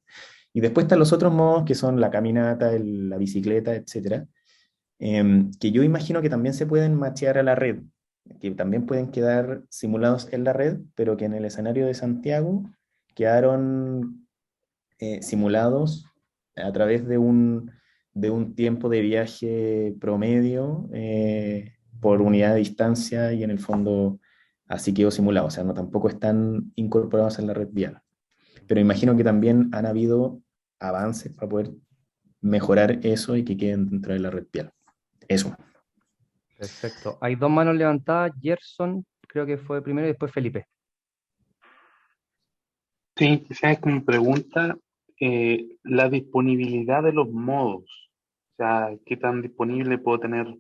Speaker 8: Y después están los otros modos, que son la caminata, la bicicleta, etcétera, que yo imagino que también se pueden machear a la red, que también pueden quedar simulados en la red, pero que en el escenario de Santiago quedaron simulados a través de un tiempo de viaje promedio por unidad de distancia, y en el fondo así quedó simulado. O sea, no, tampoco están incorporados en la red vial. Pero imagino que también han habido avances para poder mejorar eso y que queden dentro de la red vial. Eso.
Speaker 2: Perfecto. Hay dos manos levantadas. Gerson, creo que fue primero, y después Felipe.
Speaker 5: Sí, quizás como pregunta, la disponibilidad de los modos. O sea, qué tan disponible puedo tener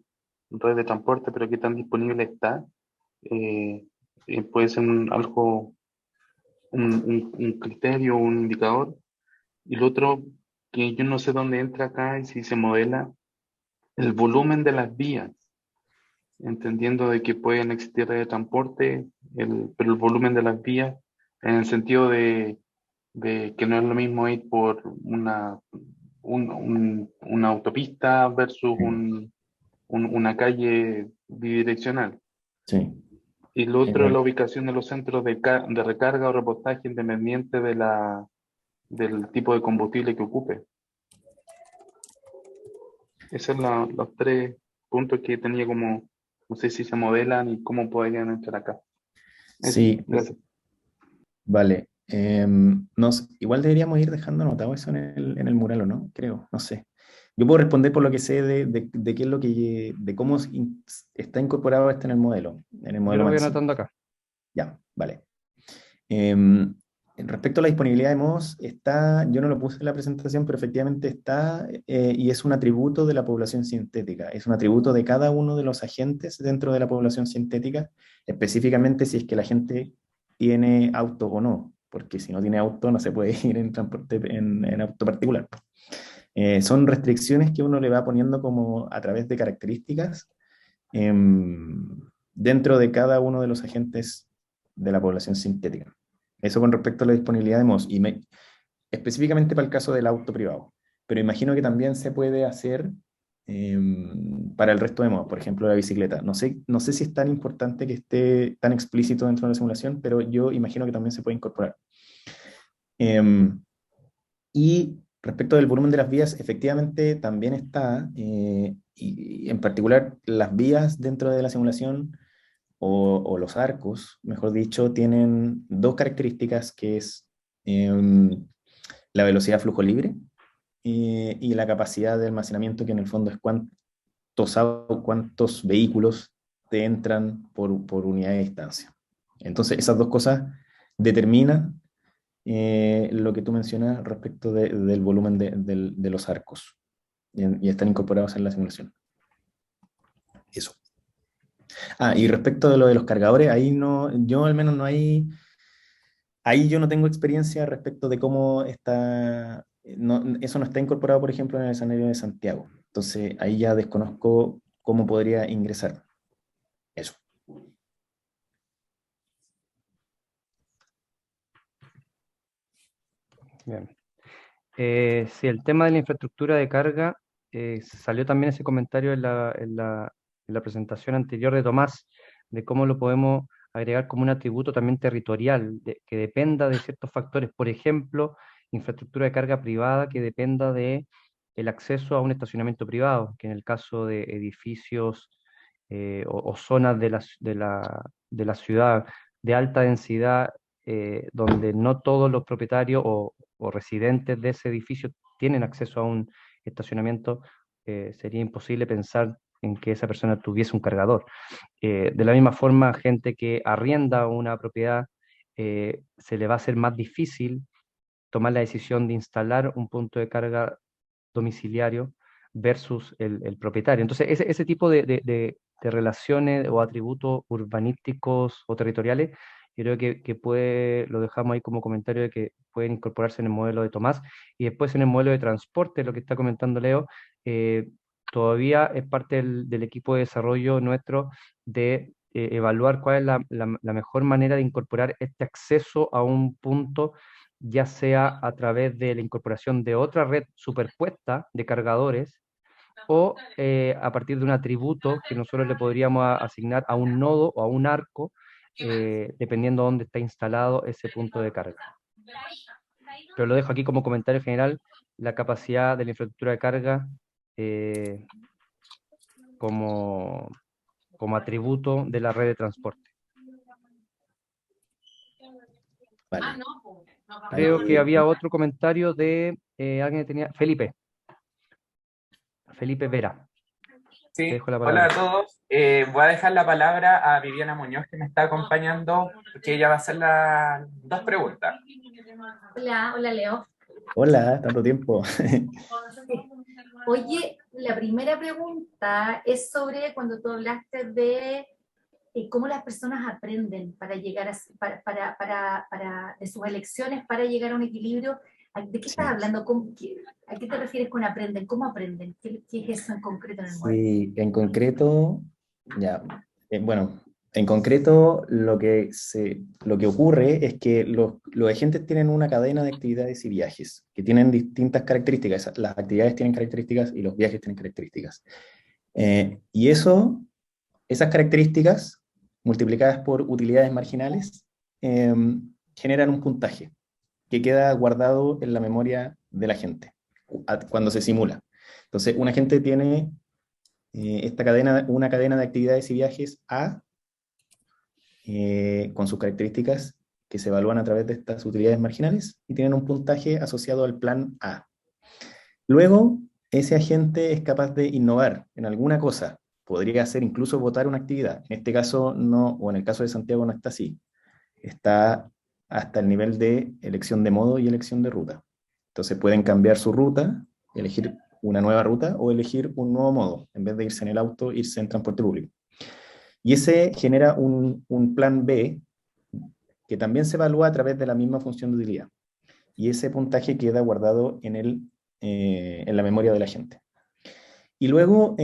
Speaker 5: red de transporte, pero qué tan disponible está. Puede ser un criterio, un indicador. Y lo otro, que yo no sé dónde entra acá, y si se modela el volumen de las vías, entendiendo de que pueden existir redes de transporte, pero el volumen de las vías, en el sentido de que no es lo mismo ir por una autopista versus una calle bidireccional.
Speaker 8: Sí.
Speaker 5: Y lo otro es la ubicación de los centros de recarga o repostaje, independiente del tipo de combustible que ocupe. Esos son los tres puntos que tenía como, no sé si se modelan y cómo podrían entrar acá. Eso,
Speaker 8: Sí,
Speaker 5: gracias.
Speaker 8: vale. Igual deberíamos ir dejando anotado eso en el mural, ¿o no? Creo, no sé. Yo puedo responder por lo que sé de qué es de cómo está incorporado esto en el modelo
Speaker 2: Yo lo voy
Speaker 8: Maximo.
Speaker 2: anotando acá.
Speaker 8: Ya, vale. Respecto a la disponibilidad de modos, yo no lo puse en la presentación, pero efectivamente está, y es un atributo de la población sintética, es un atributo de cada uno de los agentes dentro de la población sintética, específicamente si es que la gente tiene auto o no, porque si no tiene auto no se puede ir en transporte en auto particular. Son restricciones que uno le va poniendo como a través de características dentro de cada uno de los agentes de la población sintética. Eso con respecto a la disponibilidad de modos, específicamente para el caso del auto privado. Pero imagino que también se puede hacer para el resto de modos, por ejemplo la bicicleta. No sé si es tan importante que esté tan explícito dentro de la simulación, pero yo imagino que también se puede incorporar. Y respecto del volumen de las vías, efectivamente también está, y en particular las vías dentro de la simulación, o los arcos, mejor dicho, tienen dos características, que es la velocidad flujo libre y la capacidad de almacenamiento, que en el fondo es cuántos vehículos te entran por unidad de distancia. Entonces, esas dos cosas determinan lo que tú mencionas respecto del volumen de los arcos, y están incorporados en la simulación. Eso. Y respecto de lo de los cargadores, ahí no, yo al menos no hay, ahí yo no tengo experiencia respecto de cómo está, eso no está incorporado, por ejemplo, en el escenario de Santiago. Entonces, ahí ya desconozco cómo podría ingresar. Eso.
Speaker 2: Bien. Sí, el tema de la infraestructura de carga, salió también ese comentario en la presentación anterior de Tomás, de cómo lo podemos agregar como un atributo también territorial, que dependa de ciertos factores. Por ejemplo, infraestructura de carga privada que dependa de el acceso a un estacionamiento privado, que en el caso de edificios o zonas de la ciudad de alta densidad, donde no todos los propietarios o residentes de ese edificio tienen acceso a un estacionamiento, sería imposible pensar en que esa persona tuviese un cargador. De la misma forma, gente que arrienda una propiedad, se le va a hacer más difícil tomar la decisión de instalar un punto de carga domiciliario versus el propietario. Entonces, ese tipo de relaciones o atributos urbanísticos o territoriales, yo creo que puede, lo dejamos ahí como comentario de que pueden incorporarse en el modelo de Tomás, y después en el modelo de transporte, lo que está comentando Leo, todavía es parte del equipo de desarrollo nuestro de evaluar cuál es la mejor manera de incorporar este acceso a un punto, ya sea a través de la incorporación de otra red superpuesta de cargadores o a partir de un atributo que nosotros le podríamos asignar a un nodo o a un arco, dependiendo de dónde está instalado ese punto de carga. Pero lo dejo aquí como comentario general, la capacidad de la infraestructura de carga como atributo de la red de transporte.
Speaker 8: Vale.
Speaker 2: Creo que había otro comentario de alguien que tenía. Felipe Vera.
Speaker 9: Sí,
Speaker 2: Te dejo la
Speaker 9: hola
Speaker 2: palabra.
Speaker 9: a todos. Voy a dejar la palabra a Viviana Muñoz, que me está acompañando, que ella va a hacer las dos preguntas.
Speaker 10: Hola Leo.
Speaker 8: Hola, tanto tiempo.
Speaker 10: Oye, la primera pregunta es sobre cuando tú hablaste de cómo las personas aprenden para llegar de sus elecciones para llegar a un equilibrio. ¿De qué estás hablando? ¿A qué te refieres con aprenden? ¿Cómo aprenden? ¿Qué es eso en concreto en el modelo?
Speaker 8: Sí, en concreto, bueno, en concreto lo que ocurre es que los agentes tienen una cadena de actividades y viajes que tienen distintas características. Las actividades tienen características y los viajes tienen características. Y esas características, multiplicadas por utilidades marginales, generan un puntaje que queda guardado en la memoria de la gente cuando se simula. Entonces, un agente tiene una cadena de actividades y viajes A, con sus características que se evalúan a través de estas utilidades marginales y tienen un puntaje asociado al plan A. Luego, ese agente es capaz de innovar en alguna cosa. Podría ser incluso votar una actividad. En este caso no, o en el caso de Santiago no está así. Está hasta el nivel de elección de modo y elección de ruta. Entonces pueden cambiar su ruta, elegir una nueva ruta o elegir un nuevo modo. En vez de irse en el auto, irse en transporte público. Y ese genera un plan B que también se evalúa a través de la misma función de utilidad. Y ese puntaje queda guardado en la memoria de la gente. Y luego,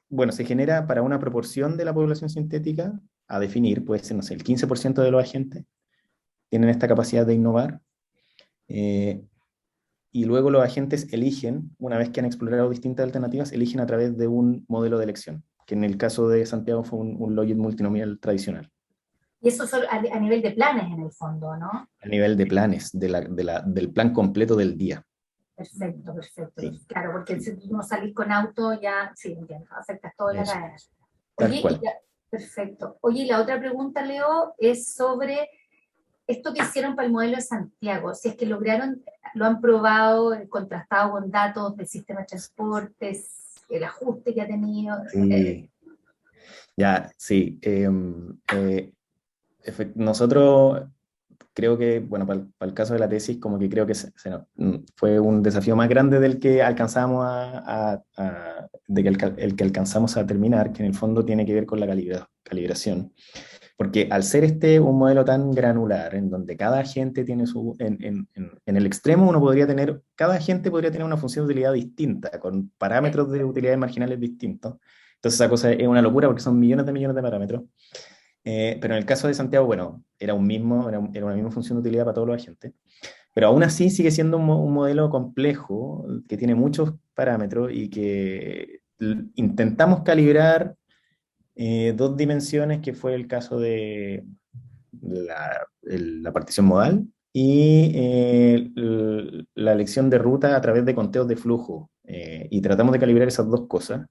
Speaker 8: bueno, se genera para una proporción de la población sintética a definir, puede ser, no sé, el 15% de los agentes tienen esta capacidad de innovar, y luego los agentes eligen, una vez que han explorado distintas alternativas, eligen a través de un modelo de elección, que en el caso de Santiago fue un logit multinomial tradicional.
Speaker 10: Y eso solo a nivel de planes en el fondo, ¿no?
Speaker 8: A nivel de planes, del plan completo del día.
Speaker 10: Perfecto.
Speaker 8: Sí.
Speaker 10: Claro, porque si tú no salís con auto, ya, sí, entiendo, afectas toda la cadena.
Speaker 8: Tal cual.
Speaker 10: Perfecto. Oye, la otra pregunta, Leo, es sobre esto que hicieron para el modelo de Santiago. Si es que lo han probado, contrastado con datos del sistema de transportes, el ajuste que ha tenido.
Speaker 8: Sí. Sí. Nosotros creo que, bueno, para el caso de la tesis, como que creo que fue un desafío más grande del que alcanzamos el que alcanzamos a terminar, que en el fondo tiene que ver con la calibración. Porque al ser un modelo tan granular, en donde cada agente tiene en el extremo cada agente podría tener una función de utilidad distinta, con parámetros de utilidades marginales distintos. Entonces esa cosa es una locura porque son millones de parámetros. Pero en el caso de Santiago, bueno, era una misma función de utilidad para todos los agentes. Pero aún así sigue siendo un modelo complejo, que tiene muchos parámetros y que intentamos calibrar dos dimensiones, que fue el caso de la partición modal y la elección de ruta a través de conteos de flujo. Y tratamos de calibrar esas dos cosas.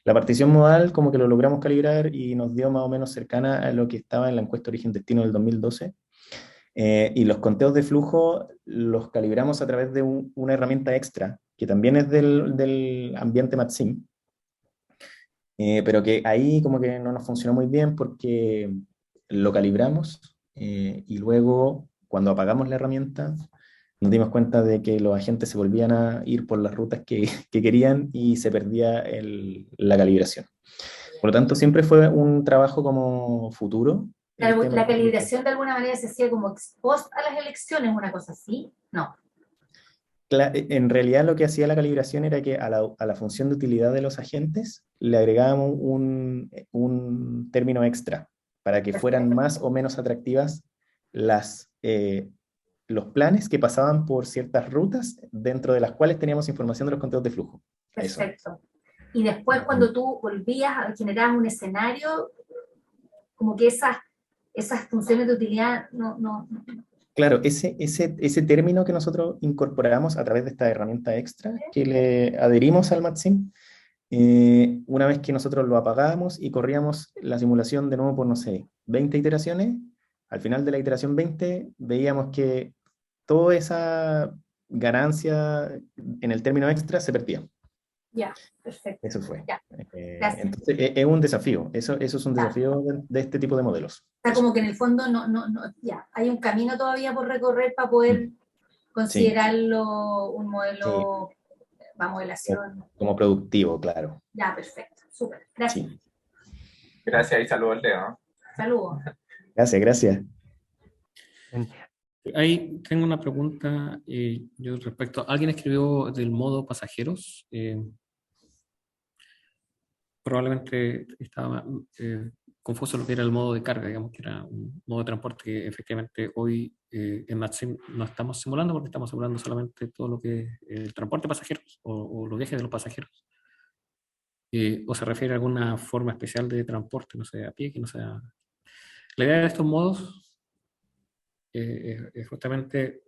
Speaker 8: La partición modal como que lo logramos calibrar y nos dio más o menos cercana a lo que estaba en la encuesta origen-destino del 2012. Y los conteos de flujo los calibramos a través de una herramienta extra, que también es del ambiente Matsim, pero que ahí como que no nos funcionó muy bien porque lo calibramos y luego cuando apagamos la herramienta nos dimos cuenta de que los agentes se volvían a ir por las rutas que querían y se perdía la calibración. Por lo tanto, siempre fue un trabajo como futuro.
Speaker 10: La calibración de alguna manera se hacía como ex post a las elecciones, una cosa así, no.
Speaker 8: En realidad lo que hacía la calibración era que a la función de utilidad de los agentes le agregábamos un término extra para que fueran más o menos atractivas los planes que pasaban por ciertas rutas dentro de las cuales teníamos información de los conteos de flujo.
Speaker 10: Perfecto. Y después cuando tú volvías a generar un escenario, como que esas funciones de utilidad no.
Speaker 8: Claro, ese término que nosotros incorporamos a través de esta herramienta extra que le adherimos al Matsim, una vez que nosotros lo apagábamos y corríamos la simulación de nuevo por, no sé, 20 iteraciones, al final de la iteración 20 veíamos que toda esa ganancia en el término extra se perdía.
Speaker 10: Ya, perfecto.
Speaker 8: Eso fue.
Speaker 10: Ya.
Speaker 8: Entonces, es un desafío. Eso es un desafío de este tipo de modelos.
Speaker 10: Está como que en el fondo ya, hay un camino todavía por recorrer para poder considerarlo un modelo para modelación.
Speaker 8: Como productivo, claro.
Speaker 10: Ya, perfecto. Súper. Gracias.
Speaker 8: Sí.
Speaker 9: Gracias y saludos al Leo.
Speaker 10: Saludos.
Speaker 8: Gracias.
Speaker 3: Ahí tengo una pregunta yo respecto. Alguien escribió del modo pasajeros. Probablemente estaba confuso lo que era el modo de carga, digamos que era un modo de transporte que efectivamente hoy en Matsim no estamos simulando porque estamos simulando solamente todo lo que es el transporte de pasajeros o los viajes de los pasajeros. O se refiere a alguna forma especial de transporte, no sé, a pie, que no sea... La idea de estos modos es justamente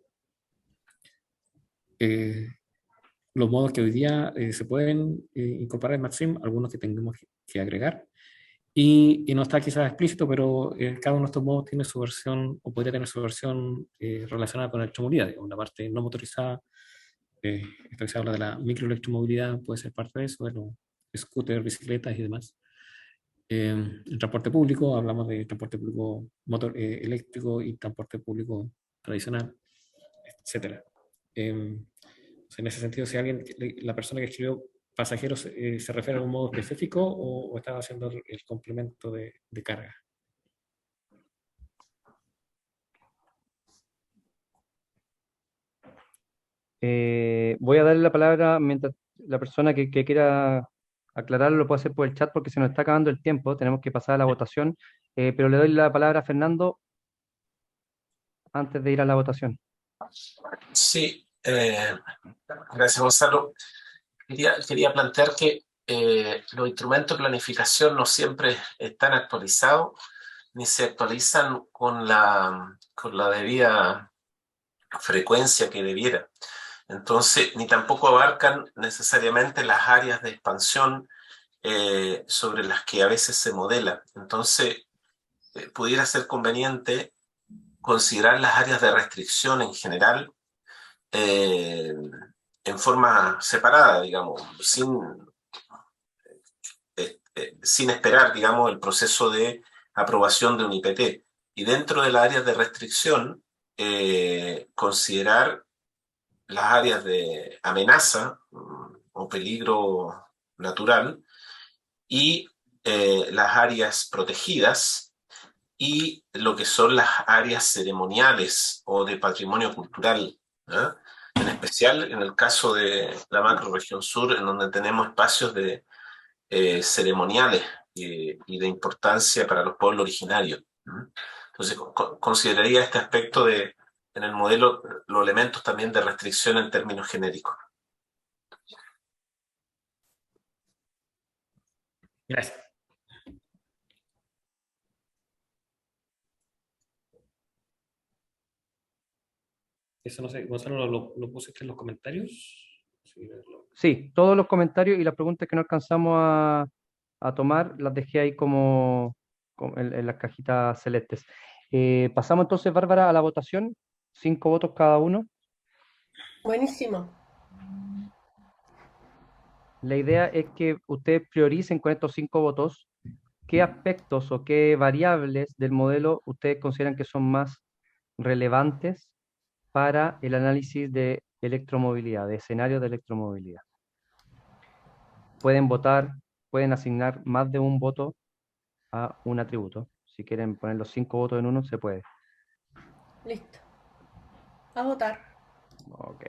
Speaker 3: los modos que hoy día se pueden incorporar en Matsim, algunos que tengamos que agregar, y no está quizás explícito, pero cada uno de estos modos tiene su versión, o podría tener su versión relacionada con la electromovilidad, digamos, la parte no motorizada. Esto que se habla de la microelectromovilidad puede ser parte de eso, de los scooters, bicicletas y demás. En transporte público, hablamos de transporte público eléctrico y transporte público tradicional, etc. En ese sentido, si la persona que escribió pasajeros se refiere a un modo específico o estaba haciendo el complemento de carga.
Speaker 2: Voy a darle la palabra mientras la persona que quiera aclararlo lo puede hacer por el chat porque se nos está acabando el tiempo, tenemos que pasar a la votación, pero le doy la palabra a Fernando antes de ir a la votación.
Speaker 11: Sí, gracias Gonzalo. Quería plantear que los instrumentos de planificación no siempre están actualizados ni se actualizan con la debida frecuencia que debiera. Entonces, ni tampoco abarcan necesariamente las áreas de expansión sobre las que a veces se modela. Entonces, pudiera ser conveniente considerar las áreas de restricción en general en forma separada, digamos, sin esperar, digamos, el proceso de aprobación de un IPT. Y dentro de las áreas de restricción, considerar las áreas de amenaza o peligro natural y las áreas protegidas y lo que son las áreas ceremoniales o de patrimonio cultural, ¿eh? En especial en el caso de la macrorregión sur, en donde tenemos espacios de ceremoniales y de importancia para los pueblos originarios. Entonces, consideraría este aspecto en el modelo los elementos también de restricción en términos genéricos.
Speaker 3: Gracias. Eso no sé, Gonzalo, ¿lo pusiste en los comentarios?
Speaker 2: Sí, todos los comentarios y las preguntas que no alcanzamos a tomar las dejé ahí como en las cajitas celestes. Pasamos entonces, Bárbara, a la votación. 5 votos cada uno.
Speaker 4: Buenísimo.
Speaker 2: La idea es que ustedes prioricen con estos 5 votos qué aspectos o qué variables del modelo ustedes consideran que son más relevantes para el análisis de electromovilidad, de escenarios de electromovilidad. Pueden votar, pueden asignar más de un voto a un atributo. Si quieren poner los 5 votos en uno, se puede.
Speaker 4: Listo. A votar.
Speaker 2: Ok.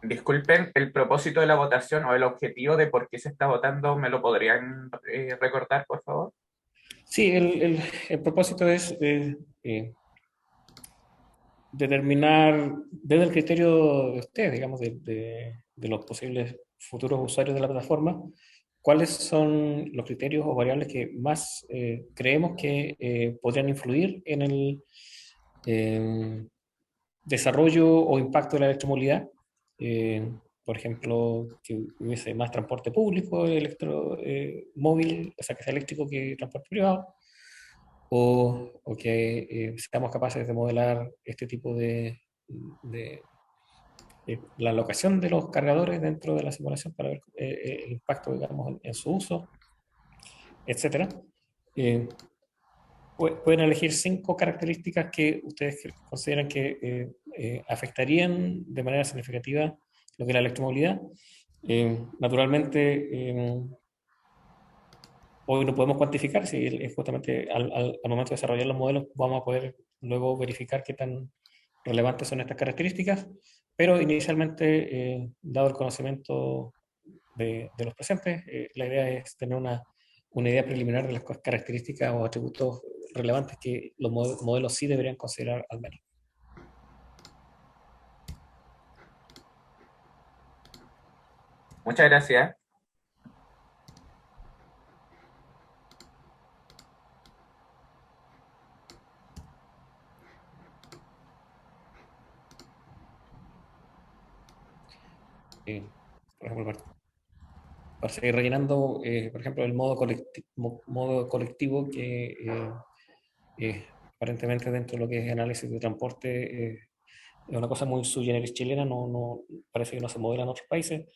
Speaker 9: Disculpen, el propósito de la votación o el objetivo de por qué se está votando, ¿me lo podrían recordar, por favor?
Speaker 3: Sí, el propósito es determinar desde el criterio de ustedes, digamos, de los posibles futuros usuarios de la plataforma, cuáles son los criterios o variables que más creemos que podrían influir en el desarrollo o impacto de la electromovilidad. Por ejemplo, que hubiese más transporte público, móvil, o sea, que sea eléctrico que transporte privado, o que seamos capaces de modelar este tipo de la alocación de los cargadores dentro de la simulación para ver el impacto, digamos, en su uso, etcétera. Pueden elegir 5 características que ustedes consideran que afectarían de manera significativa lo que es la electromovilidad. Naturalmente, hoy no podemos cuantificar, si justamente al momento de desarrollar los modelos vamos a poder luego verificar qué tan relevantes son estas características, pero inicialmente, dado el conocimiento de los presentes, la idea es tener una idea preliminar de las características o atributos relevantes que los modelos sí deberían considerar al menos.
Speaker 9: Muchas gracias.
Speaker 3: Por ejemplo, para seguir rellenando, por ejemplo, el modo colectivo que aparentemente dentro de lo que es análisis de transporte es una cosa muy sui generis chilena, parece que no se modela en otros países.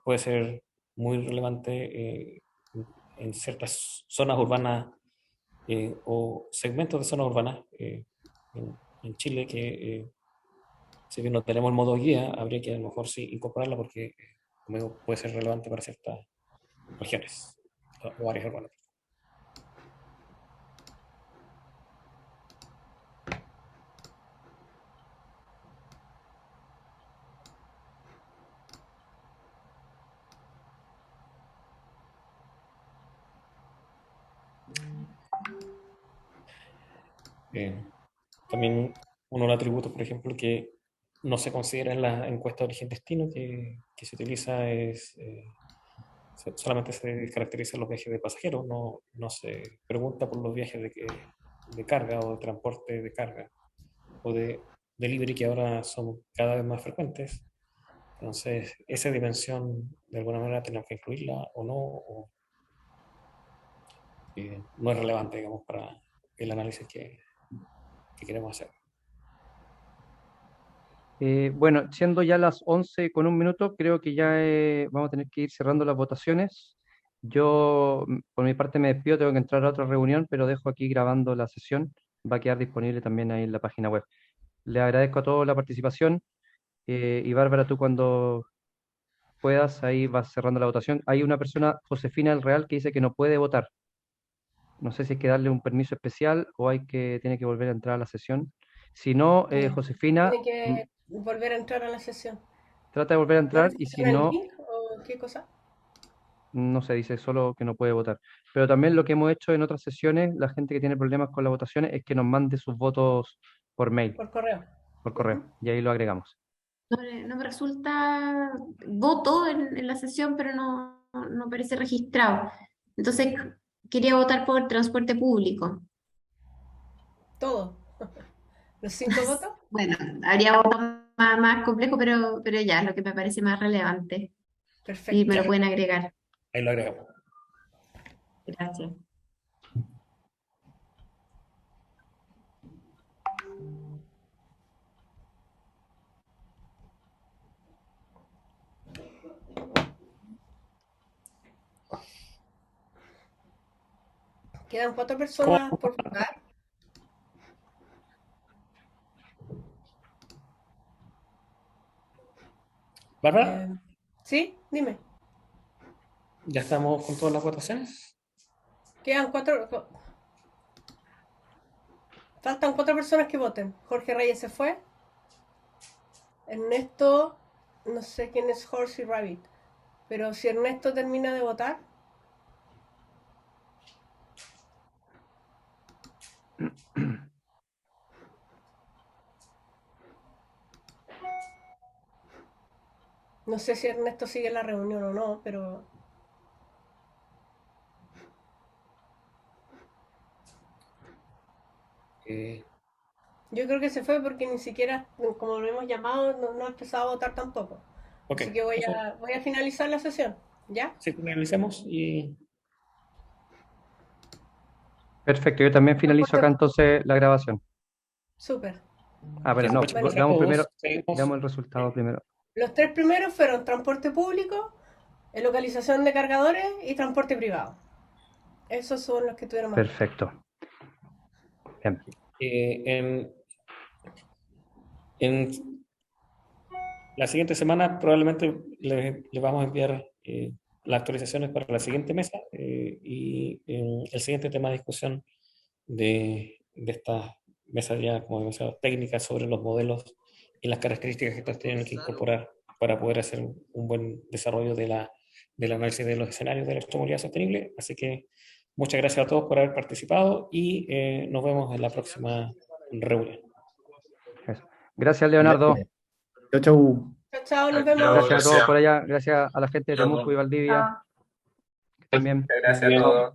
Speaker 3: Puede ser muy relevante en ciertas zonas urbanas o segmentos de zonas urbanas en Chile que si bien no tenemos el modo guía, habría que a lo mejor sí incorporarla porque como digo, puede ser relevante para ciertas regiones o áreas urbanas. También uno de los atributos, por ejemplo, que no se considera en la encuesta de origen-destino que se utiliza es solamente se caracterizan los viajes de pasajeros, no se pregunta por los viajes de carga o de transporte de carga o de delivery que ahora son cada vez más frecuentes. Entonces, esa dimensión de alguna manera tenemos que incluirla o no, no es relevante, digamos, para el análisis que queremos hacer.
Speaker 2: Bueno, siendo ya las 11 con un minuto, creo que ya vamos a tener que ir cerrando las votaciones. Yo, por mi parte, me despido, tengo que entrar a otra reunión, pero dejo aquí grabando la sesión. Va a quedar disponible también ahí en la página web. Le agradezco a todos la participación. Y Bárbara, tú cuando puedas, ahí vas cerrando la votación. Hay una persona, Josefina del Real, que dice que no puede votar. No sé si hay que darle un permiso especial o tiene que volver a entrar a la sesión. Si no, Josefina,
Speaker 4: Tiene que volver a entrar a la sesión.
Speaker 2: trata de volver a
Speaker 4: ¿No
Speaker 2: entrar y si
Speaker 4: necesitan el
Speaker 2: no,
Speaker 4: link o qué cosa?
Speaker 2: no se dice solo que no puede votar. Pero también lo que hemos hecho en otras sesiones, la gente que tiene problemas con las votaciones, es que nos mande sus votos por mail,
Speaker 4: Por correo.
Speaker 2: por correo, y ahí lo agregamos.
Speaker 12: No me resulta voto en la sesión, pero no aparece registrado. Entonces, quería votar por transporte público.
Speaker 4: Todo. ¿Los 5 votos?
Speaker 12: Bueno, habría voto más complejo, pero ya, es lo que me parece más relevante.
Speaker 4: Perfecto.
Speaker 12: Y me lo pueden agregar.
Speaker 3: Ahí lo agregamos.
Speaker 12: Gracias.
Speaker 4: Quedan 4 personas por votar.
Speaker 3: ¿Bárbara?
Speaker 4: ¿Sí? Dime.
Speaker 3: ¿Ya estamos con todas las votaciones?
Speaker 4: Quedan 4. Faltan 4 personas que voten. Jorge Reyes se fue. Ernesto, no sé quién es Horsey Rabbit, pero si Ernesto termina de votar. No sé si Ernesto sigue la reunión o no, pero yo creo que se fue porque ni siquiera, como lo hemos llamado, no ha empezado a votar tampoco.
Speaker 3: Ok.
Speaker 4: Así que voy a finalizar la sesión, ¿ya?
Speaker 3: Sí, finalicemos y...
Speaker 2: Perfecto, yo también finalizo acá entonces la grabación.
Speaker 4: Súper.
Speaker 2: Pero no,
Speaker 3: Muchas gracias a
Speaker 2: damos
Speaker 3: todos.
Speaker 2: primero,
Speaker 3: Seguimos.
Speaker 2: damos el resultado primero.
Speaker 4: Los 3 primeros fueron transporte público, localización de cargadores y transporte privado. Esos son los que tuvieron más.
Speaker 2: Perfecto. Bien.
Speaker 3: En la siguiente semana probablemente le vamos a enviar las actualizaciones para la siguiente mesa y el siguiente tema de discusión de esta mesa ya, como decía, técnica sobre los modelos y las características que estos tienen que incorporar para poder hacer un buen desarrollo del análisis de los escenarios de electromovilidad sostenible. Así que muchas gracias a todos por haber participado y nos vemos en la próxima reunión.
Speaker 2: Gracias, Leonardo.
Speaker 8: Chau, chau.
Speaker 4: Chao, chao, nos vemos.
Speaker 2: Gracias a todos por allá. Gracias a la gente de Temuco y Valdivia. Que estén bien.
Speaker 9: Gracias a todos.